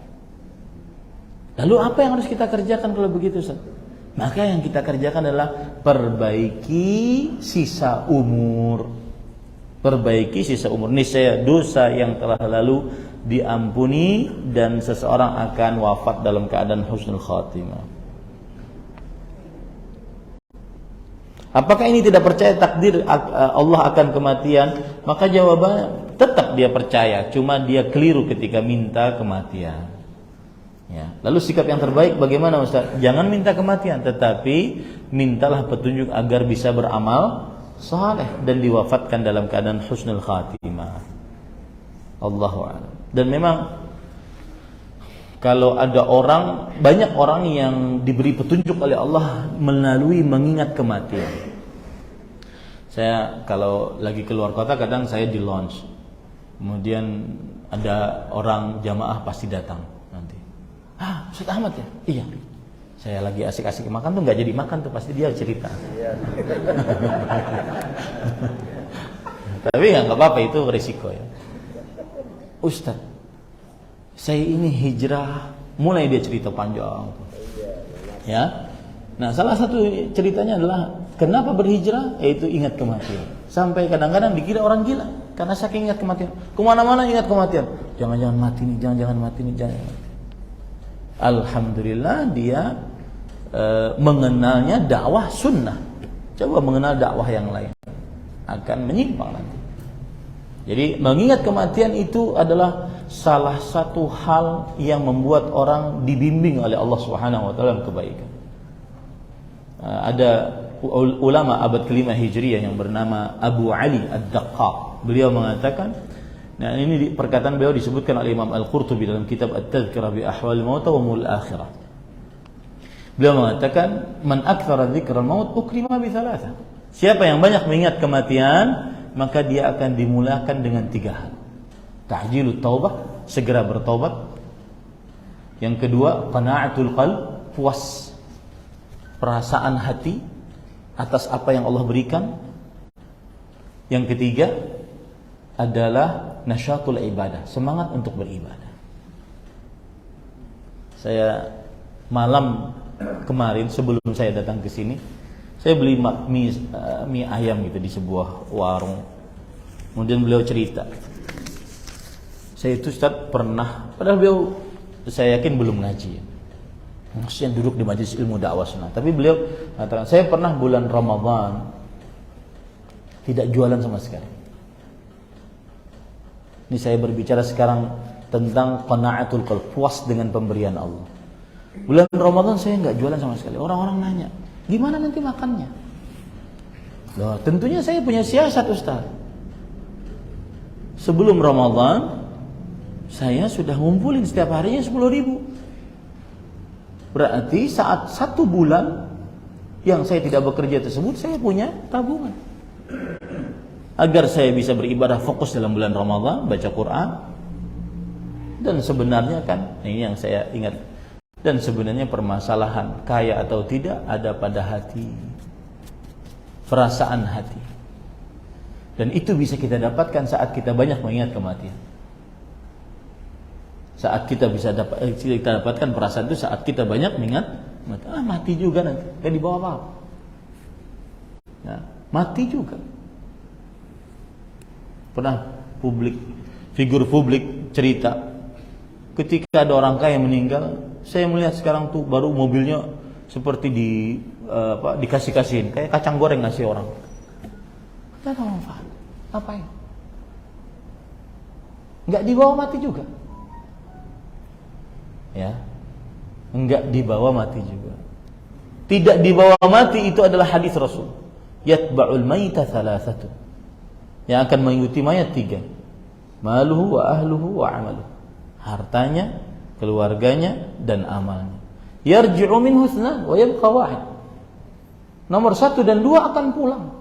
Lalu apa yang harus kita kerjakan kalau begitu, Ustaz? Maka yang kita kerjakan adalah perbaiki sisa umur. Perbaiki sisa umur. Niscaya dosa yang telah lalu diampuni dan seseorang akan wafat dalam keadaan husnul khatimah. Apakah ini tidak percaya takdir Allah akan kematian? Maka jawabannya tetap dia percaya, cuma dia keliru ketika minta kematian. Ya. Lalu sikap yang terbaik bagaimana, Ustaz? Jangan minta kematian, tetapi mintalah petunjuk agar bisa beramal saleh dan diwafatkan dalam keadaan husnul khatimah. Allahu a'lam. Dan memang kalau ada banyak orang yang diberi petunjuk oleh Allah melalui mengingat kematian. Saya kalau lagi keluar kota kadang saya di lounge. Kemudian ada orang jamaah pasti datang nanti. Ustaz Ahmad ya? Iya. Saya lagi asik-asik makan tuh nggak jadi makan tuh, pasti dia cerita. Tapi nggak apa-apa, itu risiko ya. Ustaz, saya ini hijrah, mulai dia cerita panjang. Ya. Nah, salah satu ceritanya adalah kenapa berhijrah, yaitu ingat kematian. Sampai kadang-kadang dikira orang gila karena saking ingat kematian. Kemana-mana ingat kematian. Jangan-jangan mati nih, jangan-jangan mati nih, jangan mati. Alhamdulillah dia mengenalnya dakwah sunnah. Coba mengenal dakwah yang lain, akan menyimpang nanti. Jadi mengingat kematian itu adalah salah satu hal yang membuat orang dibimbing oleh Allah Subhanahu wa taala dalam kebaikan. Ada ulama abad ke-5 Hijriah yang bernama Abu Ali Ad-Daqqaq. Beliau mengatakan, nah ini perkataan beliau disebutkan oleh Imam Al-Qurtubi dalam kitab At-Tadhkirah bi Ahwal Maut wa Umul Akhirah. Beliau mengatakan, "Man aktsara dzikral maut ukrima bi thalatha." Siapa yang banyak mengingat kematian, maka dia akan dimulakan dengan 3 hal. Ta'jilut taubah, segera bertobat. Yang kedua, qana'atul qalb, puas perasaan hati atas apa yang Allah berikan. Yang ketiga adalah nasyatul ibadah, semangat untuk beribadah. Saya malam kemarin sebelum saya datang ke sini, saya beli mie ayam gitu di sebuah warung. Kemudian beliau cerita, saya itu Ustaz pernah, padahal beliau saya yakin belum ngaji, maksudnya duduk di majelis ilmu dakwah sunnah. Tapi beliau mengatakan, saya pernah bulan Ramadan tidak jualan sama sekali. Ini saya berbicara sekarang tentang qana'atul qalb, puas dengan pemberian Allah. Bulan Ramadan saya nggak jualan sama sekali. Orang-orang nanya, gimana nanti makannya? Loh, tentunya saya punya siasat Ustaz. Sebelum Ramadan saya sudah ngumpulin setiap harinya 10.000. Berarti saat 1 bulan yang saya tidak bekerja tersebut, saya punya tabungan agar saya bisa beribadah fokus dalam bulan Ramadan, baca Quran. Dan sebenarnya kan, ini yang saya ingat, dan sebenarnya permasalahan kaya atau tidak ada pada hati, perasaan hati. Dan itu bisa kita dapatkan saat kita banyak mengingat kematian. Saat kita kita dapatkan perasaan itu saat kita banyak mengingat mati juga nanti, gak dibawa apa-apa. Ya, mati juga. Pernah figur publik cerita, ketika ada orang kaya meninggal, saya melihat sekarang tuh baru mobilnya seperti dikasih-kasihin, kayak kacang goreng ngasih orang. Gak ada manfaat. Ngapain? Gak dibawa mati juga. Ya, enggak dibawa mati juga. Tidak dibawa mati itu adalah hadis Rasul. Yatba'ul mayta thalathatu. Yang akan mengikuti mayat 3. Maluhu wa ahluhu wa amaluhu. Hartanya, keluarganya dan amalnya. Yarji'u minhu ithnan wa yabqa wahid. Nomor 1 dan 2 akan pulang.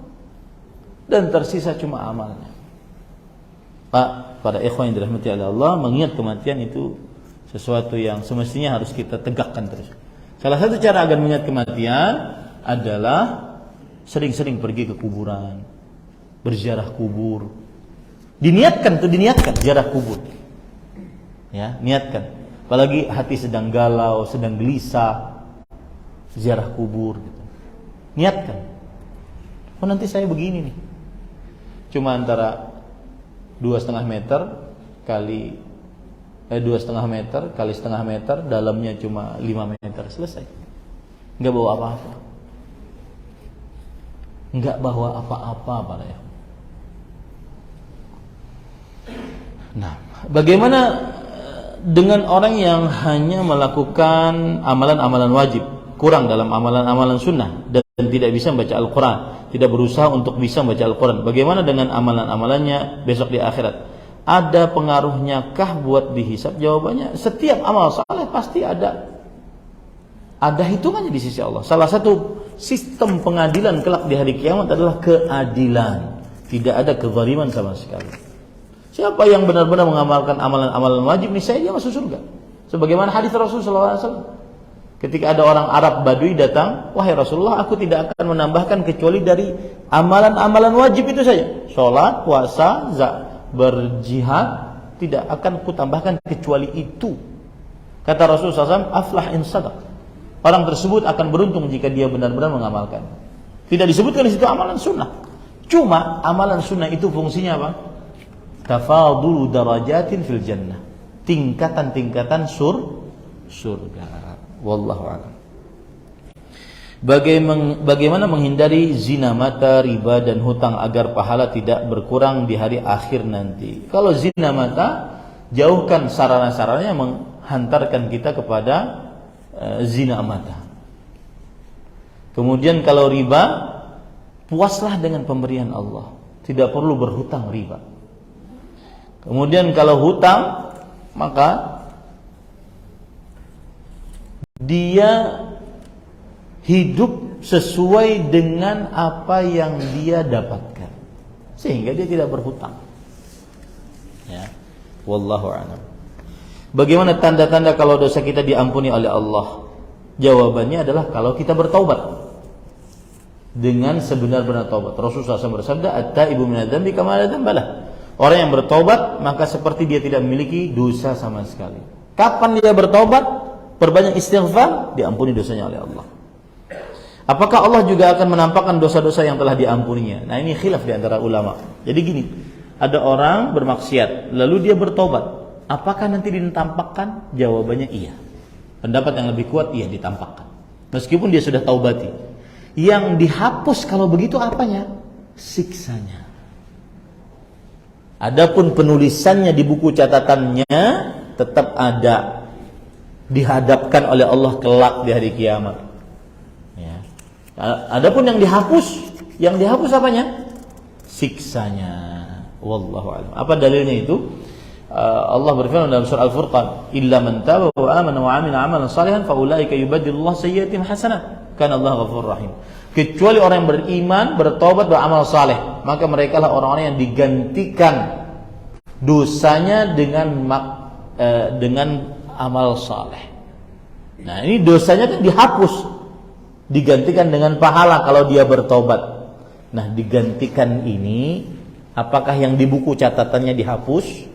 Dan tersisa cuma amalnya. Pak, para ikhwan yang dirahmati oleh Allah, mengingat kematian itu sesuatu yang semestinya harus kita tegakkan terus. Salah satu cara agar mengingat kematian adalah sering-sering pergi ke kuburan, berziarah kubur. Diniatkan ziarah kubur. Ya, niatkan. Apalagi hati sedang galau, sedang gelisah, ziarah kubur gitu. Niatkan. Oh, nanti saya begini nih. Cuma antara 2,5 meter kali 2,5 meter kali setengah meter, dalamnya cuma 5 meter, selesai. Enggak bawa apa-apa. Enggak bawa apa-apa para ya. Nah, bagaimana dengan orang yang hanya melakukan amalan-amalan wajib, kurang dalam amalan-amalan sunnah dan tidak bisa membaca Al-Quran, tidak berusaha untuk bisa membaca Al-Quran? Bagaimana dengan amalan-amalannya besok di akhirat? Ada pengaruhnya kah buat dihisab? Jawabannya, setiap amal saleh pasti ada hitungannya di sisi Allah. Salah satu sistem pengadilan kelak di hari kiamat adalah keadilan. Tidak ada kezaliman sama sekali. Siapa yang benar-benar mengamalkan amalan-amalan wajib, niscaya dia masuk surga. Sebagaimana hadis Rasulullah SAW. Ketika ada orang Arab Badui datang, wahai Rasulullah, aku tidak akan menambahkan kecuali dari amalan-amalan wajib itu saja. Sholat, puasa, berjihad, tidak akan kutambahkan kecuali itu. Kata Rasulullah SAW, aflah in sadaq. Orang tersebut akan beruntung jika dia benar-benar mengamalkan. Tidak disebutkan di situ amalan sunnah. Cuma amalan sunnah itu fungsinya apa? Tafadulu darajatin fil jannah. Tingkatan-tingkatan surga. Wallahu a'lam. Bagaimana menghindari zina mata, riba dan hutang agar pahala tidak berkurang di hari akhir nanti? Kalau zina mata, jauhkan sarana-sarana yang menghantarkan kita kepada zina mata. Kemudian kalau riba, puaslah dengan pemberian Allah. Tidak perlu berhutang riba. Kemudian kalau hutang, maka dia hidup sesuai dengan apa yang dia dapatkan, sehingga dia tidak berhutang. Ya, wallahu a'lam. Bagaimana tanda-tanda kalau dosa kita diampuni oleh Allah? Jawabannya adalah kalau kita bertaubat dengan sebenar-benar taubat. Rasulullah SAW bersabda, "At-taibu minadz-dzambi kama la dzamba lah." Orang yang bertaubat maka seperti dia tidak memiliki dosa sama sekali. Kapan dia bertaubat? Perbanyak istighfar, diampuni dosanya oleh Allah. Apakah Allah juga akan menampakkan dosa-dosa yang telah diampuninya? Nah, ini khilaf di antara ulama. Jadi gini, ada orang bermaksiat, lalu dia bertobat. Apakah nanti ditampakkan? Jawabannya iya. Pendapat yang lebih kuat, iya ditampakkan. Meskipun dia sudah taubati. Yang dihapus kalau begitu apanya? Siksanya. Adapun penulisannya di buku catatannya tetap ada, dihadapkan oleh Allah kelak di hari kiamat. Ya. Adapun yang dihapus apanya? Siksanya. Wallahu a'lam. Apa dalilnya itu? Allah berfirman dalam surah Al-Furqan, "Illa man taba wa amana wa 'amila 'amalan shalihan fa ulaika yubaddilullahu sayyi'atihim hasanat, kana Allahu ghafurur rahim." Kecuali orang yang beriman, bertobat, beramal saleh, maka mereka lah orang-orang yang digantikan dosanya dengan amal saleh. Nah, ini dosanya kan dihapus, digantikan dengan pahala kalau dia bertobat. Nah, digantikan ini apakah yang di buku catatannya dihapus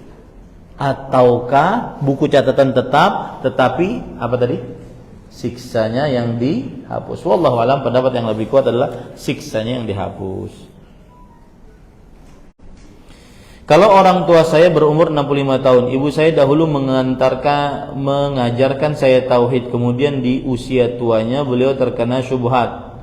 ataukah buku catatan tetap tetapi apa tadi? Siksanya yang dihapus. Wallahu alam, pendapat yang lebih kuat adalah siksanya yang dihapus. Kalau orang tua saya berumur 65 tahun, ibu saya dahulu mengajarkan saya tauhid, kemudian di usia tuanya beliau terkena syubhat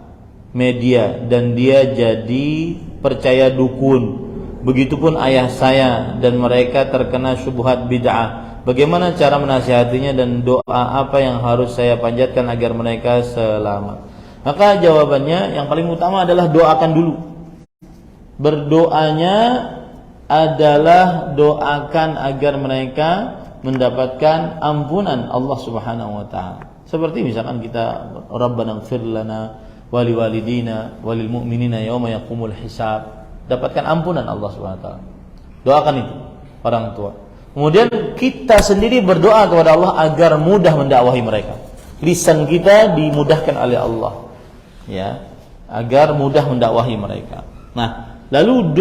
media dan dia jadi percaya dukun. Begitupun ayah saya dan mereka terkena syubhat bid'ah. Bagaimana cara menasihatinya dan doa apa yang harus saya panjatkan agar mereka selamat? Maka jawabannya yang paling utama adalah doakan dulu. Berdoanya adalah doakan agar mereka mendapatkan ampunan Allah Subhanahu wa taala. Seperti misalkan kita Rabbana ighfir lana wa liwalidina walil mu'minina yauma yaqumul hisab. Dapatkan ampunan Allah Subhanahu wa taala. Doakan itu orang tua. Kemudian kita sendiri berdoa kepada Allah agar mudah mendakwahi mereka. Lisan kita dimudahkan oleh Allah, ya, agar mudah mendakwahi mereka. Nah, lalu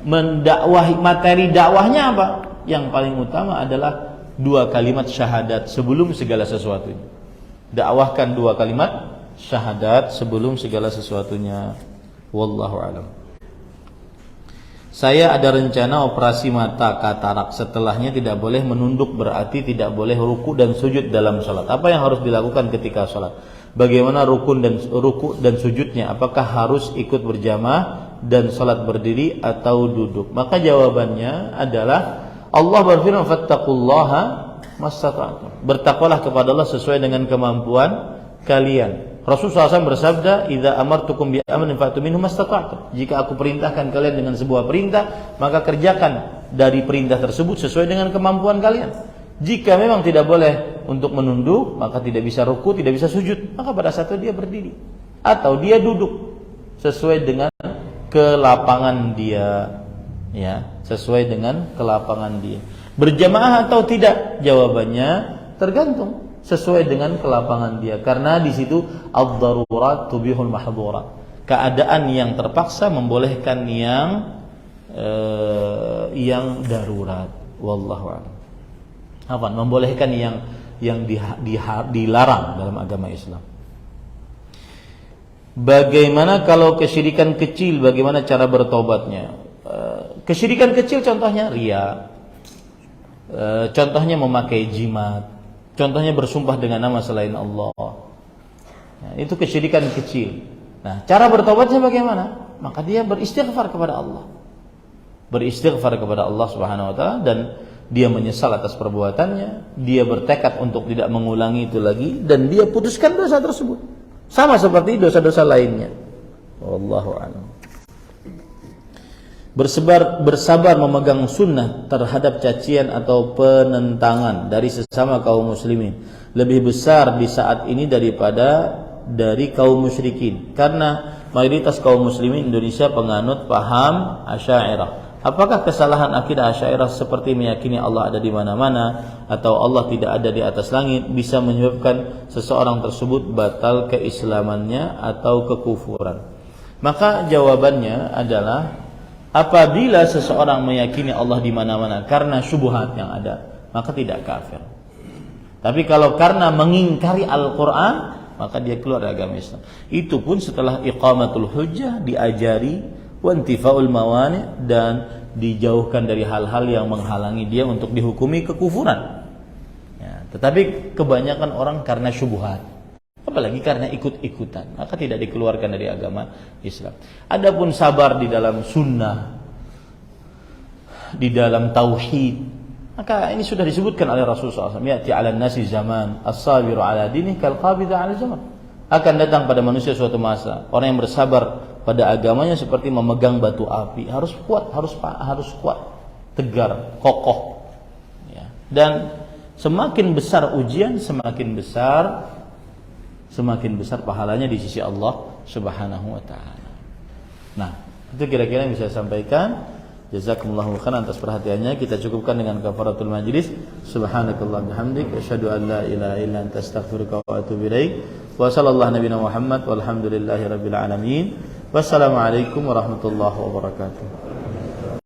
mendakwahi, materi dakwahnya apa? Yang paling utama adalah 2 kalimat syahadat sebelum segala sesuatunya. Dakwahkan 2 kalimat syahadat sebelum segala sesuatunya. Wallahu a'lam. Saya ada rencana operasi mata katarak. Setelahnya tidak boleh menunduk, berarti tidak boleh ruku dan sujud dalam salat. Apa yang harus dilakukan ketika salat? Bagaimana ruku dan sujudnya? Apakah harus ikut berjamaah dan salat berdiri atau duduk? Maka jawabannya adalah Allah berfirman, "Fattaqullaha mastata'tum." Bertakwalah kepada Allah sesuai dengan kemampuan kalian. Rasulullah SAW bersabda, "Idza amartukum bi amrin fa'tu minhu mastata'tum." Jika aku perintahkan kalian dengan sebuah perintah, maka kerjakan dari perintah tersebut sesuai dengan kemampuan kalian. Jika memang tidak boleh untuk menunduk, maka tidak bisa ruku, tidak bisa sujud, maka pada saat itu dia berdiri atau dia duduk sesuai dengan kelapangan dia, ya, sesuai dengan kelapangan dia. Berjamaah atau tidak? Jawabannya tergantung, sesuai dengan kelapangan dia. Karena di situ ad-darurat tubihul mahdhurat. Keadaan yang terpaksa membolehkan yang darurat. Wallahu a'lam. membolehkan yang dilarang dalam agama Islam. Bagaimana kalau kesyirikan kecil, bagaimana cara bertobatnya? Kesyirikan kecil contohnya riya, contohnya memakai jimat, contohnya bersumpah dengan nama selain Allah. Nah, itu kesyirikan kecil. Nah, cara bertobatnya bagaimana? Maka dia beristighfar kepada Allah. Beristighfar kepada Allah Subhanahu wa taala dan dia menyesal atas perbuatannya, dia bertekad untuk tidak mengulangi itu lagi dan dia putuskan dosa tersebut. Sama seperti dosa-dosa lainnya. Wallahu a'lam. Bersabar memegang sunnah terhadap cacian atau penentangan dari sesama kaum muslimin lebih besar di saat ini daripada dari kaum musyrikin, karena mayoritas kaum muslimin Indonesia penganut paham Asy'ariyah. Apakah kesalahan akidah Asy'ariyah seperti meyakini Allah ada di mana-mana atau Allah tidak ada di atas langit bisa menyebabkan seseorang tersebut batal keislamannya atau kekufuran? Maka jawabannya adalah apabila seseorang meyakini Allah di mana-mana karena syubhat yang ada, maka tidak kafir. Tapi kalau karena mengingkari Al-Quran, maka dia keluar dari agama Islam. Itu pun setelah iqamatul hujjah, diajari wantifaul mawani, dan dijauhkan dari hal-hal yang menghalangi dia untuk dihukumi kekufuran. Ya, tetapi kebanyakan orang karena syubhat, apalagi karena ikut-ikutan, maka tidak dikeluarkan dari agama Islam. Adapun sabar di dalam sunnah, di dalam tauhid, maka ini sudah disebutkan oleh Rasulullah SAW. Ya'ti 'alan nasi zaman as-sabiru 'ala dinih kal qabidh 'ala zaman. Akan datang pada manusia suatu masa orang yang bersabar pada agamanya seperti memegang batu api, harus kuat, harus tegar, kokoh. Ya. Dan semakin besar ujian, semakin besar pahalanya di sisi Allah Subhanahu wa taala. Nah, itu kira-kira yang bisa saya sampaikan. Jazakumullahu khairan atas perhatiannya. Kita cukupkan dengan kafaratul majlis. Subhanakallah bihamdik asyhadu an la ilaha illa anta astaghfiruka wa atubu ilaik. Wa sallallahu nabiyana Muhammad walhamdulillahi rabbil alamin. Wassalamualaikum warahmatullahi wabarakatuh.